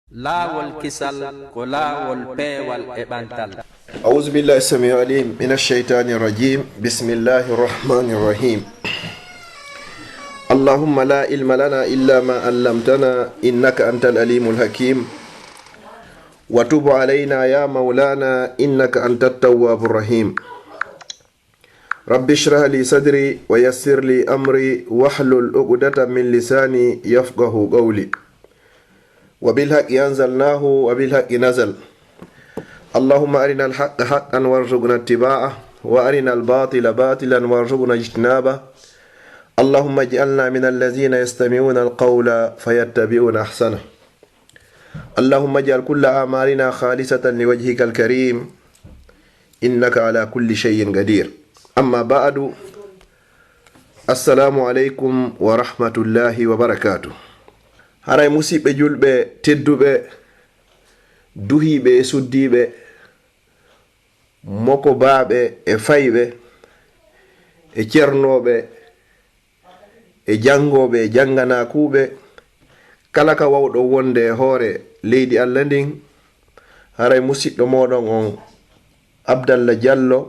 laawol kisal ko laawol peewal e ɓantal. أعوذ بالله السميع العليم من الشيطان الرجيم بسم الله الرحمن الرحيم اللهم لا علم لنا إلا ما علمتنا إنك أنت العليم الحكيم وتب علينا يا مولانا إنك أنت التواب الرحيم رب اشرح لي صدري ويسر لي أمري واحلل عقدة من لساني يفقه قولي وبالحق أنزلناه وبالحق نزل اللهم أرنا الحق حقا وارزقنا اتباعه وأرنا الباطل باطلا وارزقنا اجتنابه اللهم اجعلنا من الذين يستمعون القول فيتبعون أحسنه اللهم اجعل كل أعمالنا خالصة لوجهك الكريم إنك على كل شيء قدير أما بعد السلام عليكم ورحمة الله وبركاته haray musidɓe julɓe tedduɓe duhiɓe e suddiɓe moko baaɓe e fayɓe e ceernoɓe e jangoɓe e janganakuɓe kala ka wawɗo wonde e hoore leydi Allah ndin haray musidɗo moɗon on Abdallah Diallo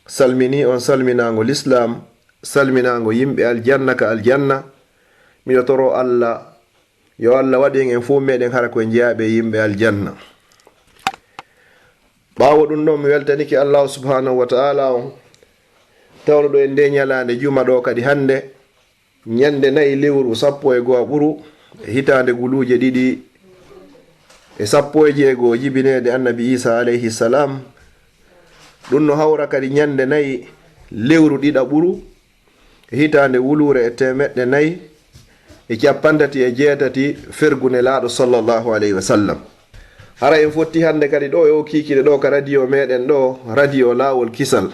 salmini on salminago l'islam salminago yimɓe aljanna ka aljanna miɗo toro Allah yo Allah waɗi en fu meɗen hara ko jeyaɓe yimɓe aljanna ɓawo ɗum ɗon mi weltaniki Allah subhanahu wa ta'ala on tawno ɗo e nde ñalande juma ɗo kadi hande ñande nayi lewru 11 ɓuru hitande guluje ɗiɗi e 16 jibinede annabi Isa alayhi salam ɗum no hawra kadi ñande nayi lewru ɗiɗa ɓuru hitande wulure e temeɗɗe nayi e capantati e jeetati fergune laaɗo sallallahu alayhi wa sallam hara en fotti hande kadi ɗo e o kiikide ɗo ka radio meɗen ɗo radio laawol kisal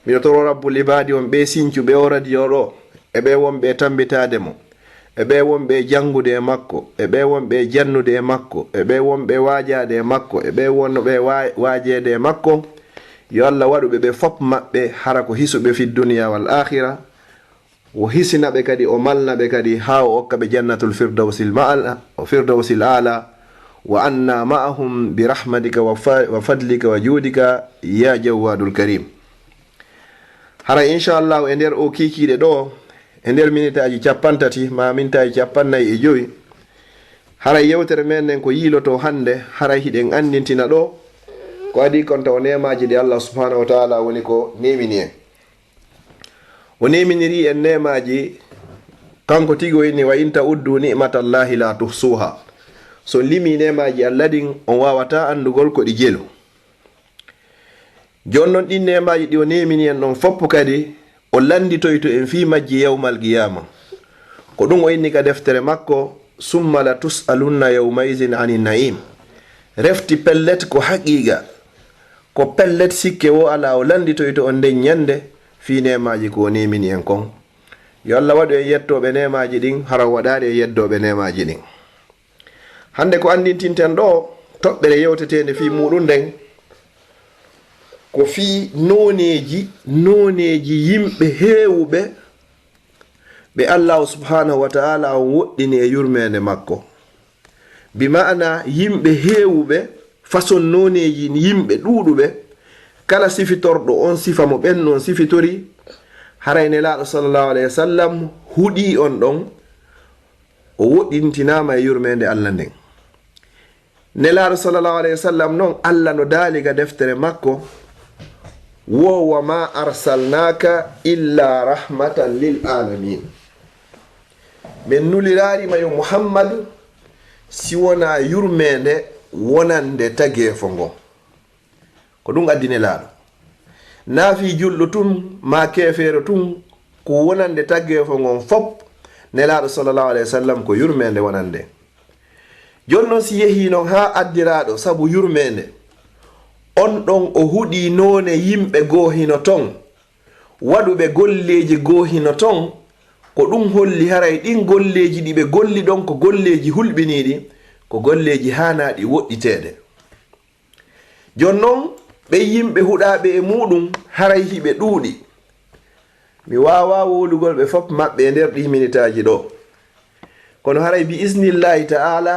miɗo toro rabbul ibadi on ɓe sincuɓe o radio ɗo e ɓe wonɓe tambitade mo e ɓe wonɓe jangude e makko e ɓe wonɓe jannude e makko e ɓe wonɓe waajade e makko e ɓe wonɓe waajede e makko yo Allah waɗuɓe ɓe fop maɓɓe hara ko hisuɓe fi duniya wal akhira o hisinaɓe kadi o malnaɓe kadi ha o okka ɓe jannatul firdausil ala wa anna ma'ahum bi rahmatika wa fadlika wa judika ya jawadul karim hara inchallahu e nder o kikiɗe ɗo e nder minitaji 50 ma mintaji 45 haray yewtere men ko yiloto hande haray hiɗen andintina ɗo ko adi kon taw nemaji ɗi Allah subhanahu wa ta'ala woni ko nemini en o neminiri en nemaji kanko tigo inni wa inta uddu ni'matallahi la tuhsuha so limi nemaji Allah din on wawata andugol ko ɗi jelo jonnon ɗin nemaji ɗi o nemini en ɗon foppo kadi o landitoyto en fi majji yawmal qiyama ko ɗum o inni ka deftere makko summa la tus'alunna yawmaizin anin na'im refti pellet ko haqiqa ko pellet sikke wo ala o landitoyto on nden ñande fi nemaji ko nemini en kon yo Allah waɗu e yettoɓe nemaji ɗin hara waɗaɗe e yeddoɓe nemaji ɗin hande ko andintinten ɗo toɓɓere yewtetende fi muɗum nden ko fi noneji yimɓe heewuɓe ɓe Allah subhanahu wa ta'ala on woɗɗini e yurmede makko bi ma'ana yimɓe heewuɓe façon noneji yimɓe ɗuɗuɓe kala sifitorɗo on sifa mo ɓen on sifitori haray nelaɗo sallallahu alayhi wa sallam huɗi on ɗon o woɗɗintinama e yurmede Allah nden nelaɗo sallallahu alayhi wa sallam noon Allah no daaliga deftere makko wo wa ma arsalnaka illa rahmatan lil alamin min nulirarima yo Muhammad si wona yurmede wonande tagefo ngo ko ɗum addi nelaɗo naafi julɗo tun ma kefere tun ko wonande taggefo ngon fop nelaɗo sallallahu alayhi wa sallam ko yurmede wonande jonnon si yehi non ha addiraɗo sabu yurmede on ɗon o huɗi none yimɓe gohino ton waɗuɓe golleji gohino ton ko ɗum holli haray ɗin golleji ɗi ɓe golli ɗon ko golleji hulɓiniɗi ko golleji hanaɗi woɗɗitede jonnon ɓe yimɓe huɗaɓe e muɗum haray hiɓe ɗuuɗi mi wawa wolugol ɓe fop maɓɓe e nder ɗi minitaji ɗo kono haray bi isnillahi ta'ala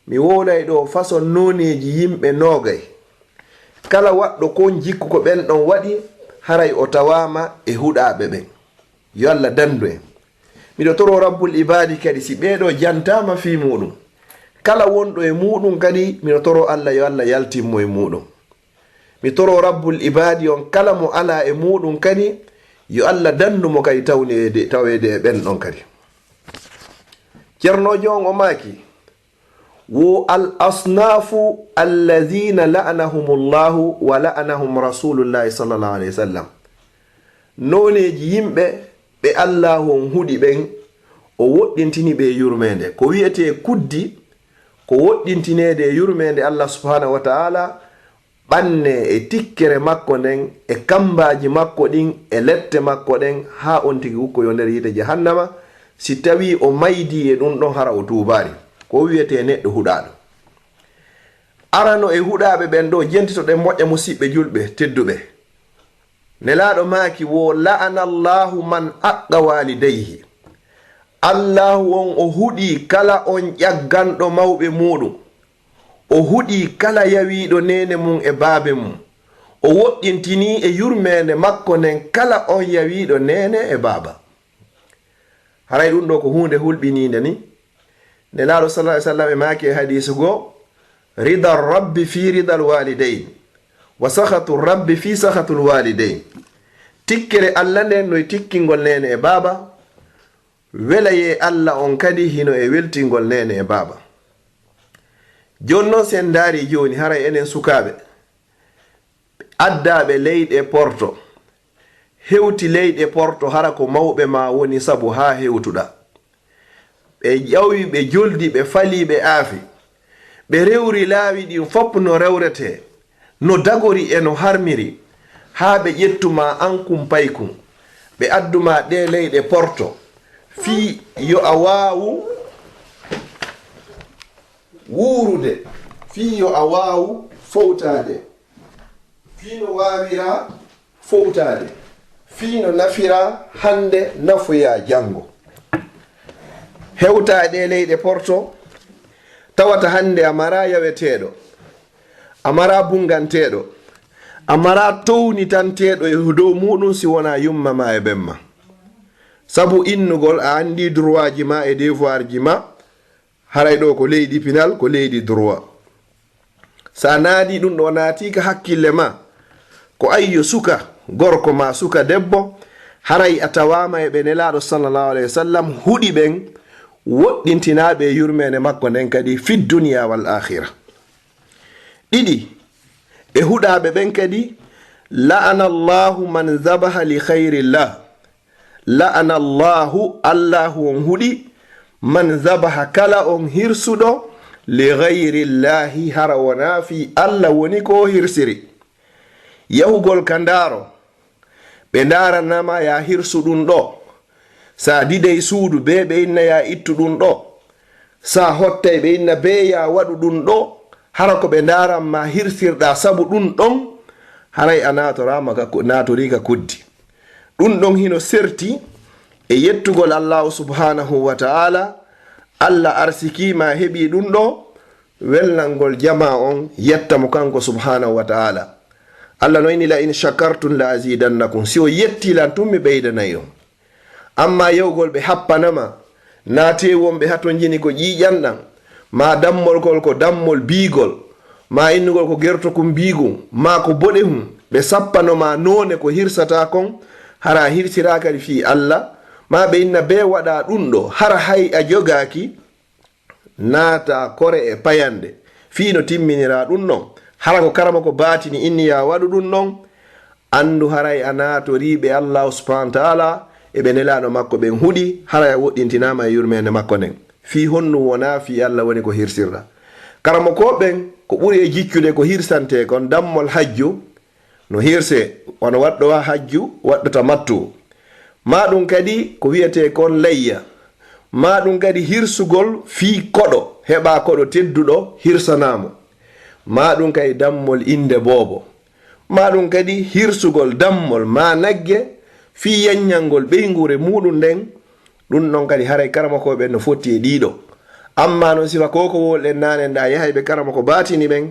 mi wolay ɗo façon noneji yimɓe nogay. Kala waɗɗo kon jikku ko ɓen ɗon waɗi haray o tawama e huɗaɓe ɓen. Yo Allah dandu en. Miɗo toro rabbul ibadi kadi si ɓeɗo jantama fi muɗum, kala wonɗo e muɗum kadi miɗo toro Allah yo Allah yaltimmo e muɗum. Mi toro rabbul ibadi on kala mo ala e muɗum kadi yo Allah dandumo kadi tawede e ɓen ɗon kadi. Ceernojo on o maki wo al asnafu alladhina la'anahumullahu wa la'anahum rasulullahi sallallahu alaihi wasallam. Noneji yimɓe ɓe Allahu on huɗi ɓen o woɗɗintini ɓe yurmede. Ko wiyete kuddi ko woɗɗintinede yurmede Allah subhanahu wa ta'ala ɓanne e tikkere makko nden e kambaji makko ɗin e lette makko ɗen ha on tigi hukko yo nder yite jahannama si tawi o maydi e ɗum ɗon hara o tubari. Ko wiyete neɗɗo huɗaɗo. Arano e huɗaɓe ɓen ɗo jentitoɗen moƴƴa musidɓe julɓe tedduɓe. Nelaɗo maki wo la'ana Allahu man aqqa walidayhi. Allahu on o huɗi kala on ƴagganɗo mawɓe muɗum. O huɗi kala yawiɗo nene mum e baabe mum. O woɗɗintini e yurmede makko nden kala on yawiɗo nene e baaba. Haray ɗum ɗo ko hunde hulɓininde ni. Nelaɗo sallallahu alaihi wasallam e maki e hadisu go rida rabbi fi ridal walidain wa sakhatu rabbi fi sakhatul walidain. Tikkere Allah nden no tikkingol nene e baaba, welaye Allah on kadi hino e weltingol nene e baaba. Jonno sen daari joni haray enen sukaɓe addaɓe leyɗe porto hewti leyɗe porto hara ko mawɓe ma woni sabu ha hewtuɗa. Ɓe ƴawi ɓe joldi ɓe fali ɓe aafi ɓe rewri laawi ɗin fopp no rewrete no dagori e no harmiri ha ɓe ƴettuma ankum paykum ɓe adduma ɗe leyɗe porto fi yo a waawu wuurude, fi yo a waawu fowtade, fi no waawira fowtade, fi no nafira hande nafoya jango. Hewtaɗe leyɗe porto tawata hande amara yaweteɗo, amara bunganteɗo, amara townitanteɗo e dow muɗum si wona yumma ma e ɓemma. Sabu innugol a andi droit ji ma e devoir ji ma. Haray ɗo ko leydi pinal ko leydi droit. Sa naadi ɗum ɗo naatika hakkille ma ko ayyo suka gorko ma suka debbo haray a tawama e ɓe nelaɗo sallallahu alaihi wasallam huɗi ɓen woɗɗintinaɓe yurmene makko nden kadi fi duniya wal akhira. ɗiɗi e huɗaɓe ɓen kadi la'ana Allahu man zabaha li khairillah. La'ana Allahu on huɗi man zabaha kala on hirsuɗo li ghayrillahi hara wona fi Allah woni ko hirsiri. Yahugol ka ndaaro ɓe ndaranama ya hirsu ɗum ɗo, sa didey suudu be ɓe inna ya ittu ɗum ɗo, sa hottay ɓe inna be ya waɗu ɗum ɗo, hara ko ɓe ndaranma hirsirɗa sabu ɗum ɗon haray a natorika kuddi. Ɗum ɗon hino serti e yettugol Allahu subhanahu wa ta'ala. Allah arsikima heɓi ɗum ɗo welnangol jama on yettamo kanko subhanahu wa ta'ala. Allah noyni la in shakartum la azidannakum. Si o yettilan tun mi ɓeydanayi on. Amma yewgol ɓe happanama naate wonɓe haton jini ko ƴiƴanɗan, ma dammol kol ko dammol biigol, ma innugol ko gertokum biigum, ma ko boɗe hum ɓe sappanoma none ko hirsata kon hara hirsira kadi fi Allah, ma ɓe inna be waɗa ɗum ɗo hara hay a jogaki naata kore e payande fino timminira ɗum ɗon hara ko karama ko batini inni ya waɗu ɗum ɗon andu haray a natoriɓe Allah subhanahu wa ta'ala e ɓe nelaɗo makko ɓen huɗi hara woɗɗintinama e yurmede makko nden fi honnu wona fi Allah woni ko hirsirɗa. Karama ko ɓen ko ɓuri e jiccude ko hirsante kon dammol hajju no hirse wono waɗɗo ha hajju waɗɗota mattu ma ɗum kadi ko wiyete kon layya, ma ɗum kadi hirsugol fi koɗo heɓa koɗo tedduɗo hirsanamo, ma ɗum kadi dammol inde boobo, ma ɗum kadi hirsugol dammol ma nagge fi yanñalngol ɓeygure muɗum nden. Ɗum ɗon kadi haray karama ko ɓen no fotti e ɗiɗo amma non sifa koko wolɗen nane nda yahay ɓe karama ko batini ɓen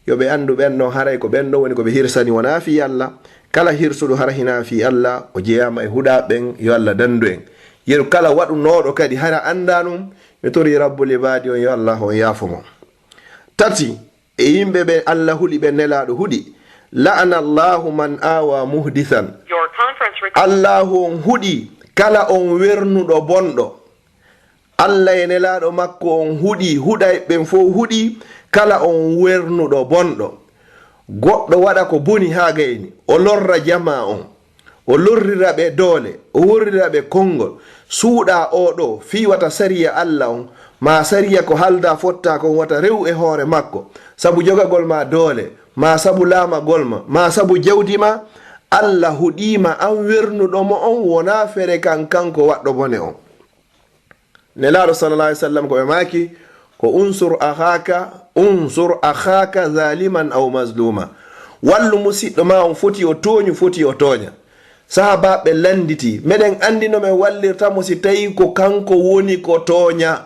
yoɓe andu ɓenno haray ko ɓenɗo woni koɓe hirsani wona fi Allah kala hirsuɗo hara hina fi Allah o jeyama e huɗa ɓen yo Allah dandu en yeru kala waɗunoɗo kadi hara anda ɗum ɓe tori rabbul ibadi on yo Allah on yafomo. Tati e yimɓe ɓe Allah huɗi ɓe nelaɗo huɗi la'ana Allahu man awa muhdithan, Allahu on huɗi kala on wernuɗo bonɗo. Allah e nelaɗo makko on huɗi huɗay ɓen fo huɗi kala on wernuɗo bonɗo. Goɗɗo waɗa ko boni ha gayni o lorra jama on, o lorrira ɓe doole, o worrira ɓe konngol, suuɗa oɗo fiwata sariya Allah on ma sariya ko halda fotta kon wata rew e hoore makko sabu jogagol ma doole ma sabu laamagol ma sabu jawdi ma. Allah huɗima an wernuɗomo on wona fere kan kanko waɗɗo bone on. Nelaɗo sallallahu alaihi wasallam ko ɓe maki ko unsur akhaka zaliman aw mazluma, wallu musidɗo ma on foti o tooña. Sahabaɓe landiti meɗen andino men wallirtamo si tawi ko kanko woni ko tooña,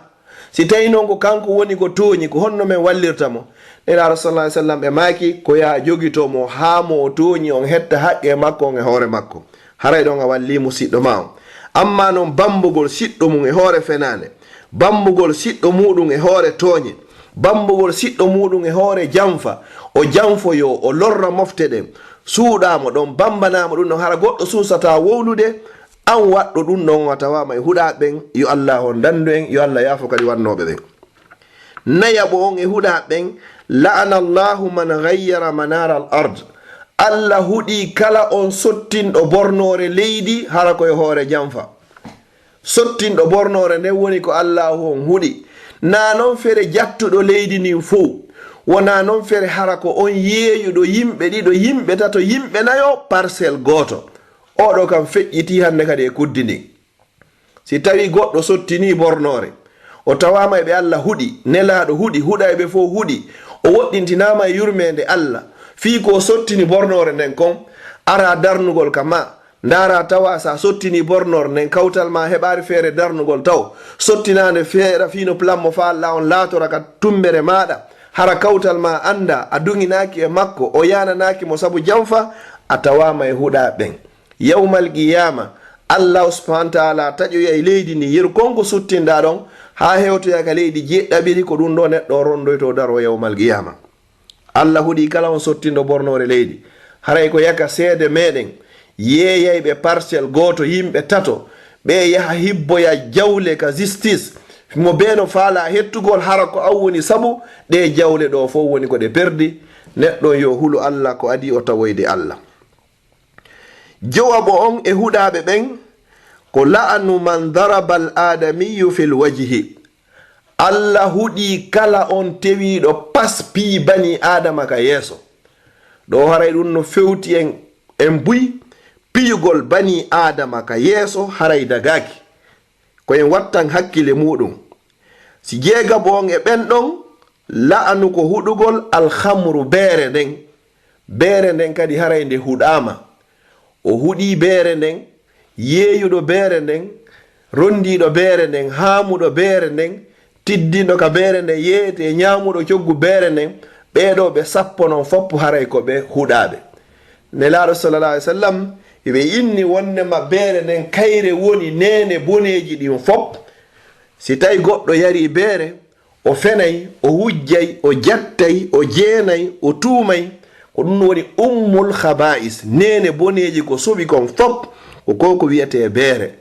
si tawi noon ko kanko woni ko tooñi ko honno men wallirtamo. Nelaɗo sallallahu alaihi wasallam ɓe maki ko ya jogitomo ha mo o tooñi on hetta haqqe makko on e hoore makko. Haray ɗon a walli musidɗo ma on. Amma noon bambugol siɗɗo mum e hoore fenane, bambugol siɗɗo muɗum e hoore tooñe, bambugol siɗɗo muɗum e hoore jamfa, o jamfoyo o lorra mofte ɗen, suuɗamo ɗon bambanamo ɗum ɗon hara goɗɗo susata wowlude, an waɗɗo ɗum ɗon a tawama e huɗa ɓen. Yo Allah on dandu en, yo Allah yaafo kadi wannoɓe ɓen. Nayaɓo on e huɗa ɓen la'ana Allahu man ghayyara manara al ard, Allah huɗi kala on sottinɗo bornore leydi hara koye hoore jamfa. Sottinɗo bornore nden woni ko Allahu on huɗi, na non fere jattuɗo leydi nin fo, wona non fere hara ko on yeeyuɗo yimɓe ɗiɗo, yimɓe tato, yimɓe nayo parcelle goto. Oɗo kam feƴƴiti hande kadi e kuddi ndin. Si tawi goɗɗo sottini bornore o tawama ɓe Allah huɗi, nelaɗo huɗi, huɗayɓe fo huɗi, o woɗɗintinama e yurmede Allah fi ko sottini bornore nden kon ara darnugol kama ndara tawa sa sottini bornore nden kawtal ma heɓari feere darnugol taw sottinande feera fino planmo fa Allah on laatora ka tumbere maɗa hara kawtal ma anda a duginaki e makko o yananaki mo sabu jamfa a tawama e huɗa ɓen. Yawmal qiyama Allah subhanahu wa ta'ala taƴoya e leydi ndi yeru konko suttinɗa ɗon ha hewtoya ka leydi jeɗɗaɓiri ko ɗum ɗo neɗɗo rondoyto daro yawmal qiyama. Allah huɗi kala on sottindo bornore leydi haray ko yaka seede meɗen yeeyay ɓe parcelle goto yimɓe tato ɓe yaha hibboya jawle ka justice mo beno faala hettugol hara ko aw woni sabu ɗe jawle ɗo fof woni ko ɗe perdi. Neɗɗo yo hulu Allah ko adi o tawoyde Allah. Jowabo on e huɗaɓe ɓen ko la'anu man daraba al adamiyu fil wajhi, Allah huɗi kala on tewiɗo paspi bani adama ka yeeso. Ɗo haray ɗum no fewti en buy piyugol bani adama ka yeeso haray dagaki ko en wattan hakkile muɗum. Si jeegabo on e ɓen ɗon la'anu ko huɗugol alhamru beere nden kadi haray nde huɗama. O huɗi beere nden, yeeyuɗo beere nden, rondiɗo beere nden, haamuɗo beere nden, tiddiɗo ka beere nden yeeyete ñaamuɗo coggu beere nden, ɓeeɗo ɓe sappo non foppo haray ko ɓe huɗaɓe. Nelaɗo sallallahu alaihi wasallam ɓe inni wonnema beere nden kayre woni nene boneji ɗin fop. Si tawi goɗɗo yari beere o fenay, o wujjay, o jattay, o jeenay, o tuumay, ko ɗum woni ummul khaba'is, nene boneji ko soɓi kon fop ko wiyete beere.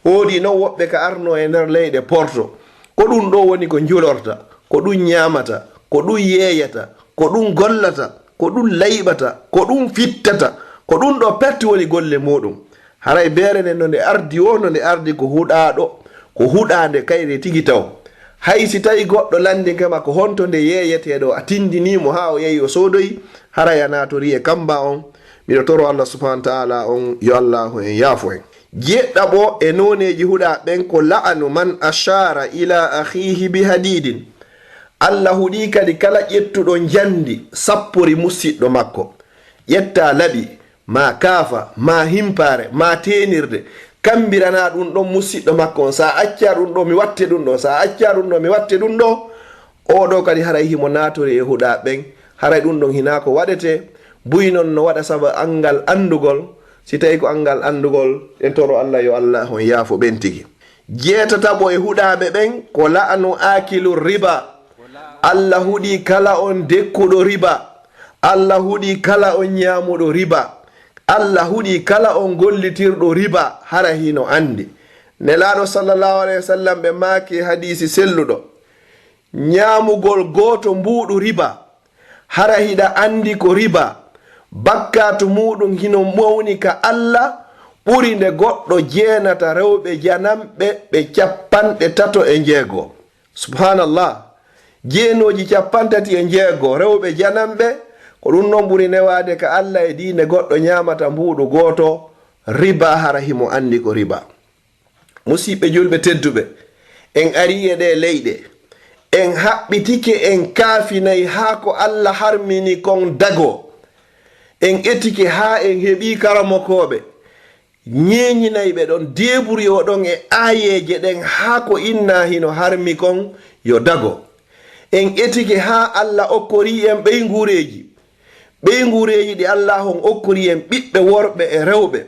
Woodi non woɓɓe ka arno e nder leyɗe porto ko ɗum ɗo woni ko julorta, ko ɗum ñamata, ko ɗum yeeyata, ko ɗum gollata, ko ɗum layɓata, ko ɗum fittata, ko ɗum ɗo perti woni golle muɗum. Haray beere nden no nde ardi no nde ardi ko huɗaɗo, ko huɗande kayre tigi taw. Hay si tawi goɗɗo landi kema ko honto nde yeeyeteɗo a tindinimo ha o yehi o sodoyi haray a natori e kamba on. Miɗo toro Allah subhanahu wa ta'ala on yo Allahu en yaafo en. Jeɗɗaɓo e noneji huɗa ɓen ko la'anu man ashara ila akhihi bi hadidin, Allah huɗi kadi kala ƴettuɗo jandi sappori musidɗo makko, ƴetta laɓi ma kaafa ma himpare ma tenirde, kambirana ɗum ɗon musidɗo makko on sa acca ɗum ɗo mi watte ɗum ɗo sa acca ɗum ɗo mi watte ɗum ɗo oɗo kadi haray himo natori e huɗa ɓen haray ɗum ɗon hina ko waɗete buy non no waɗa saabu angal andugol si tawi ko angal andugol en toro Allah yo Allah on yaafo ɓen tigi jeetataɓo e huɗaɓe ɓen ko la'anu akilu riba Allah huɗi kala on dekkuɗo riba Allah huɗi kala on ñamuɗo riba Allah huɗi kala on gollitirɗo riba hara hino andi nelaɗo sallallahu alaihi wasallam ɓe maaki hadisi selluɗo ñamugol goto mbuɗu riba hara hiɗa andi ko riba bakkatu muɗum hino mawni ka Allah ɓuri nde goɗɗo jeenata rewɓe janamɓe ɓe 36 subhanallah jeenoji 36 rewɓe janamɓe ko ɗum noon ɓuri newade ka Allah e diine goɗɗo ñamata mbuɗu goto riba hara himo andi ko riba musidɓe julɓe tedduɓe en ari e ɗe leyɗe en haɓɓitike en kaafinayi ha ko Allah harmini kon dago en etike ha en heɓi karamokoɓe ñeñinayi ɓe ɗon deburi o ɗon e ayeje ɗen ha ko inna hino harmi kon yo dago en etike ha Allah okkori en ɓey ngureji ɗi Allah on okkori en ɓiɓɓe worɓe e rewɓe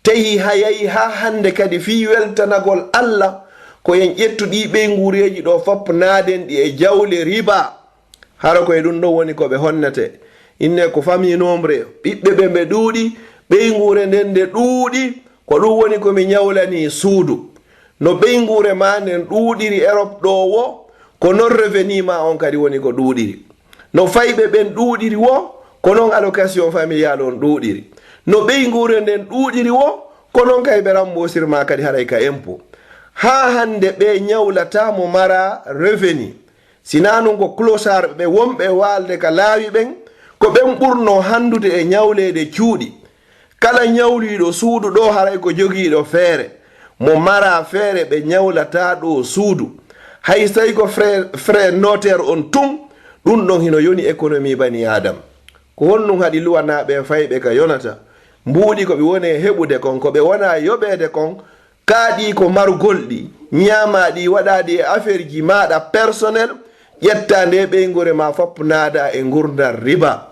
tawi hayayi ha hande kadi fi weltanagol Allah ko en ƴettuɗi ɓey ngureji ɗo fopp naaden ɗi e jawle riba hara koye ɗum ɗon woni koɓe honnete inne ko famille nombre ɓiɓɓe ɓe ɓe ɗuuɗi ɓey ngure nden nde ɗuuɗi ko ɗum woni komi ñawlani suudu no ɓey ngure ma nden ɗuuɗiri Europe ɗo wo ko non revenu ma on kadi woni ko ɗuuɗiri no fayɓe ɓen ɗuuɗiri wo ko non allocation familial on ɗuuɗiri no ɓey ngure nden ɗuuɗiri wo ko non kay ɓe remboursirma kadi haray ka impôt ha hande ɓe ñawlatamo mara revenu sina nun ko closar ɓe wonɓe walde ka laawi ɓen ko ɓen ɓurno handude e ñawlede cuuɗi kala ñawliɗo suudu ɗo haray ko jogiiɗo feere mo mara feere ɓe ñawlata ɗo suudu hay tawi ko frais notaire on tun ɗum ɗon hino yoni économie bani adam ko honnum haɗi luwanaɓe fayɓe ka yonata mbuuɗi ko ɓe woni heɓude kon ko ɓe wona yoɓede kon kaaɗi ko margol ɗi ñamaɗi waɗaɗi e affaire ji maɗa personnel ƴetta nde ɓeygore ma fopp naada e gurdar riba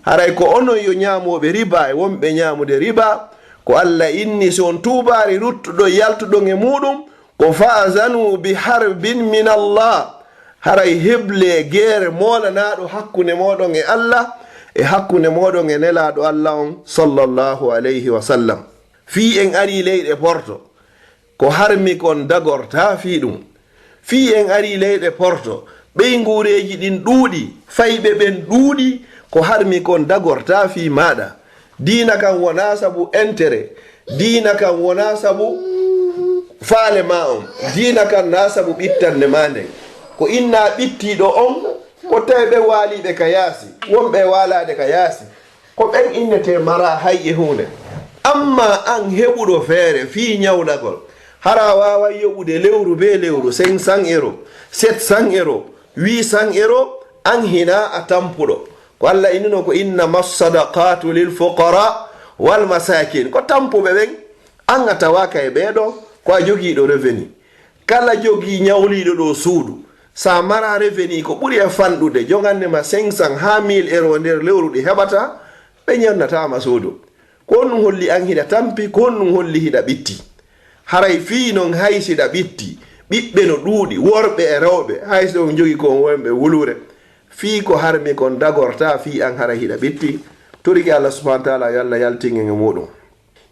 haray ko onon yo ñamoɓe riba e wonɓe ñamude riba ko Allah inni so on tubari ruttuɗo yaltuɗon e muɗum ko fa'zanu bi harbin min Allah haray heble guerre molanaɗo hakkunde moɗon e Allah e hakkunde moɗon e nelaɗo Allah on sallallahu alayhi wa sallam fi en ari leyɗe Porto ko harmi kon dagorta fi ɗum fi en ari leyɗe Porto ɓey ngureji ɗin ɗuuɗi fayɓe ɓen ɗuuɗi ko harmi kon dagorta fi maɗa dina kan wona sabu intérêt dina kan wona sabu faale ma on dina kan na sabu ɓittande ma nden ko inna ɓittiɗo on ko tawi ɓe waaliɓe ka yaasi wonɓe walade ka yaasi ko ɓen innete mara hay e hunde amma an heɓuɗo feere fi ñawlagol hara wawa yoɓude lewru be lewru 500 euros 700 euros 800 euros an hina a tampuɗo ko Allah innino ko innama sadaqatu lil fuqara wal masakin ko tampuɓe ɓen an a tawaka e ɓeɗo ko a jogiiɗo revenu kala jogii ñawliɗo ɗo suudu sa mara revenu ko ɓuri e fanɗude jogannema 500 ha 1000 euros nder lewru ɗi heɓata ɓe ñamnatama suudu ko on ɗum holli an hiɗa tampi ko on ɗum holli hiɗa ɓitti haray fii non hay siɗa ɓitti ɓiɓɓe no ɗuuɗi worɓe e rewɓe hay so on jogi kon wonɓe wulure fii ko harmi kon dagorta fii an hara hiɗa ɓitti toriki Allah subhanahu wa taala yo Allah yaltingen e muɗum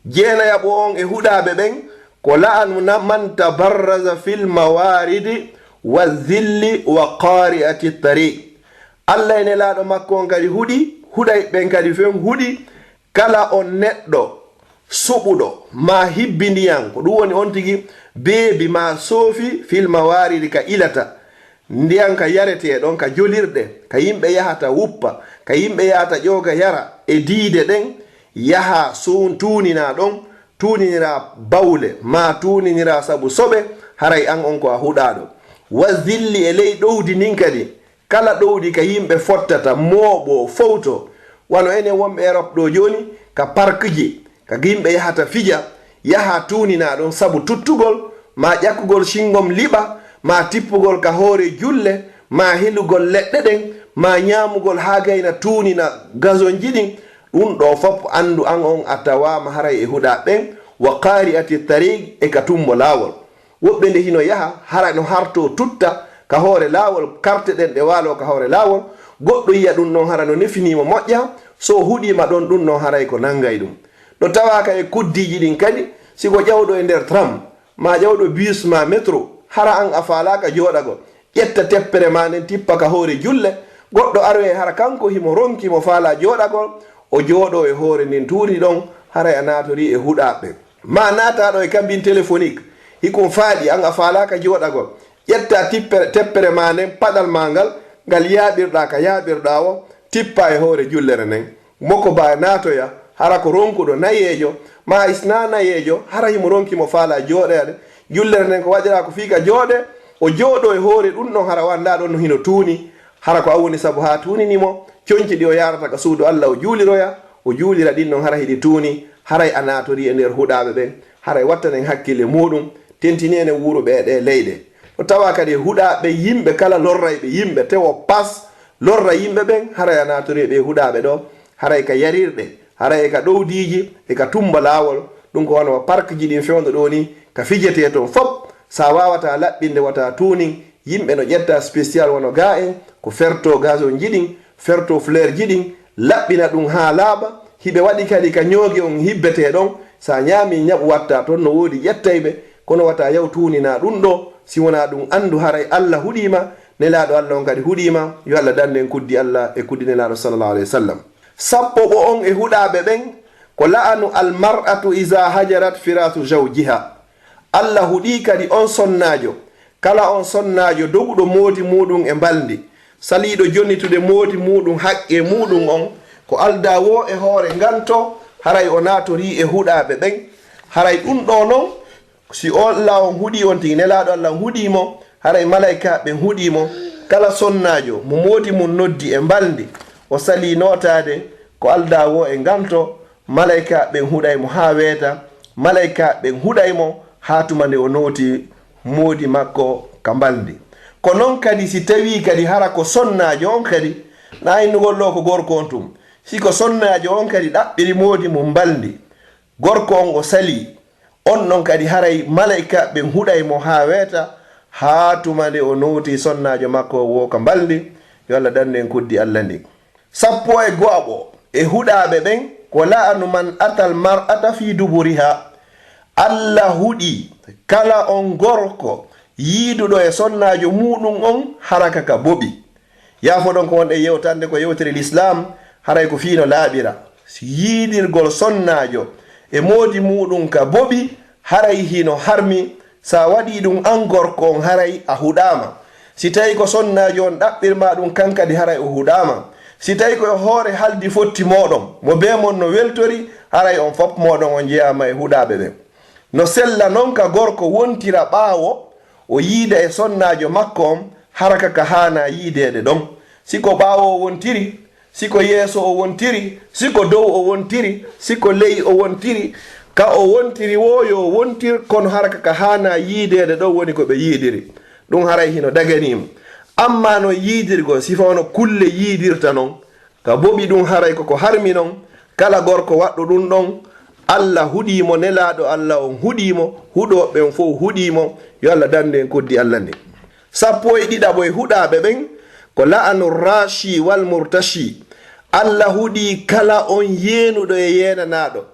jeenayaɓo on e huɗaɓe ɓen ko la'anu man tabarraza fil mawaridi wa zilli wa qari'ati tariq Allah ene laaɗo makko on kadi huɗay ɓen kadi fen huɗi kala on neɗɗo suɓuɗo ma hibbindiyan ko ɗum woni on tigi beebi ma soofi fil mawaridi ka ilata ndiyan ka yareteɗon ka jolirɗe ka yimɓe yahata wuppa ka yimɓe yahata ƴoga yara e diide ɗen yaha tunina ɗon tuninira bawle ma tuninira sabu soɓe haray an on ko a huɗaɗo wa zilli e ley ɗowdi nin kadi kala ɗowdi ka yimɓe fottata mooɓo fowto wano enen wonɓe Europe ɗo joni ka parque ji ka yimɓe yahata fija yaha tunina ɗon sabu tuttugol ma ƴakkugol singom liɓa ma tippugol ka hoore julle ma hilugol leɗɗe ɗen ma ñamugol ha gayna tunina gazon jiɗin ɗum ɗo fof andu an on a tawama haray e huɗa ɓen wa qari'ati tarig e ka tumbo lawol woɓɓe nde hino yaha hara no harto tutta ka hoore lawol carte ɗen ɗe walo ka hoore lawol goɗɗo yiya ɗum ɗon hara no nefinimo moƴƴa so huɗima ɗon ɗum ɗon haray ko nangay ɗum ɗo tawaka e kuddiji ɗin kadi siko ƴawɗo e nder tram ma ƴawɗo bus ma métro hara an a falaka joɗago ƴetta teppere ma nden tippa ka hoore julle goɗɗo aroye hara kanko himo ronki mo faala joɗagol o jooɗo e hoore nden tuuri ɗon haray a natori e huɗaɓe ma nataɗo e cabine téléphonique hikum faaɗi an a falaka joɗagol ƴetta teppere ma nden paɗal ma ngal yaɓirɗa ka yaɓirɗa o tippa e hoore jullere nden moko ba natoya hara ko ronkuɗo nayejo ma isna nayejo hara himo ronki mo faala jooɗede jullere nden ko waɗira ko fiika jooɗe o jooɗo e hoore ɗum ɗon hara wanda ɗon no hino tuuni hara ko awoni saabu ha tuninimo coñci ɗi o yarata ka suudu Allah o juuliroya o juulira ɗin ɗon hara hiɗi tuuni haray a natori e nder huɗaɓe ɓen haray wattanen hakkille muɗum tentinene wuuruɓe ɗe leyɗe o tawa kadi huɗaɓe yimɓe kala lorrayɓe yimɓe tewo pas lorra yimɓe ɓen haray a natori ɓe huɗaɓe ɗo haray ka yarirɗe haray ka ɗowdiji e ka tumba lawol ɗum ko wano parque ji ɗin fewdo ɗo ni ka fijete toon fop sa wawata laɓɓinde wata tunin yimɓe no ƴetta spécial wono ga en ko ferto gazon jiɗin ferto fleur jiɗin laɓɓina ɗum ha laaɓa hiɓe waɗi kadi ka ñoogue on hibbete ɗon sa ñaami ñaɓu watta toon no woodi ƴettayɓe kono wata yaw tunina ɗum ɗo si wona ɗum andu haray Allah huɗima nelaɗo Allah on kadi huɗima yo Allah danden kuddi Allah e kuddi nelaɗo sallallahu alayhi wa sallam sappo ɓo on e huɗaɓe ɓen ko la'anu almar'atu iza hajarat firatu zawjiha Allah huɗi kadi on sonnajo kala on sonnajo doguɗo mooti muɗum e baldi saliɗo jonnitude mooti muɗum haqqe muɗum on ko alda wo e hoore nganto haray o natori e huɗaɓe ɓen haray ɗum ɗo noon si Allah on huɗi on tigi nelaɗo Allah huɗimo haray malaika ɓen huɗimo kala sonnajo mo mooti mum noddi e baldi o sali notade ko alda wo e nganto malaika ɓen huɗaymo ha weeta malaika ɓen huɗaymo ha tuma nde o nooti moodi makko ka baldi ko noon kadi si tawi kadi hara ko sonnajo on kadi na innugol ɗo ko gorko on tum si ko sonnajo on kadi ɗaɓɓiri moodi mum baldi gorko on o sali on ɗon kadi haray malaika ɓen huɗaymo ha weeta ha tuma nde o nooti sonnajo makko wo ka baldi yo Allah danden kuddi Allah ndi sappo e go'aɓo e huɗaɓe ɓen ko la'anu man atal mar'ata fi duburiha Allah huɗi kala on gorko yiiduɗo e sonnajo muɗum on haraka ka boɓi yaafo ɗon ko wonɗe yewtande ko yewtere l'islam haray ko fiino laaɓira yiidirgol sonnajo e moodi muɗum ka boɓi haray hino harmi sa waɗi ɗum an gorko on haray a huɗama si tawi ko sonnajo on ɗaɓɓirma ɗum kankadi haray o huɗama si tawi ko hoore haldi fotti moɗon mo be mon no weltori haray on fop moɗon on jeyama e huɗaɓe ɓen no sella noon ka gorko wontira ɓaawo o yiida e sonnajo makko on haraka ka hana yiidede ɗon siko ɓaawo o wontiri siko yeeso o wontiri siko dow o wontiri siko ley o wontiri ka o wontiri woyo o wontir kono haraka ka hana yiidede ɗon woni ko ɓe yiidiri ɗum haray hino daganima amma no yiidirgo sifa wono kulle yiidirta noon ka boɓi ɗum haray koko harmi noon kala gorko waɗɗo ɗum ɗon Allah huɗimo nelaɗo Allah on huɗimo huɗoɓe on fof huɗimo yo Allah dande en koddi Allah nde sappo e ɗiɗaɓo e huɗaɓe ɓen ko la'anu rashi wal murtashi Allah huɗi kala on yenuɗo e yenanaɗo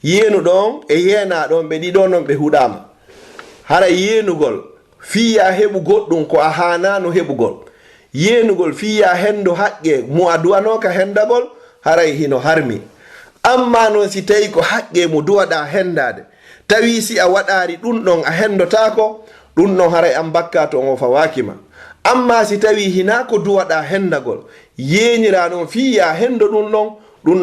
yenuɗo on e yenaɗo on ɓe ɗiɗo noon ɓe huɗama hara yenugol fiya heɓu goɗɗum ko a hanano heɓugol yenugol fiya hendo haqqe mo a duwanoka hendagol haray hino harmi amma noon si tawi ko haqqe mo duwaɗa hendade tawi si a waɗari ɗum ɗon a hendotako ɗum ɗon haray an bakka to on o fawakima amma si tawi hina ko duwaɗa hendagol yeñira ɗon fiya hendo ɗum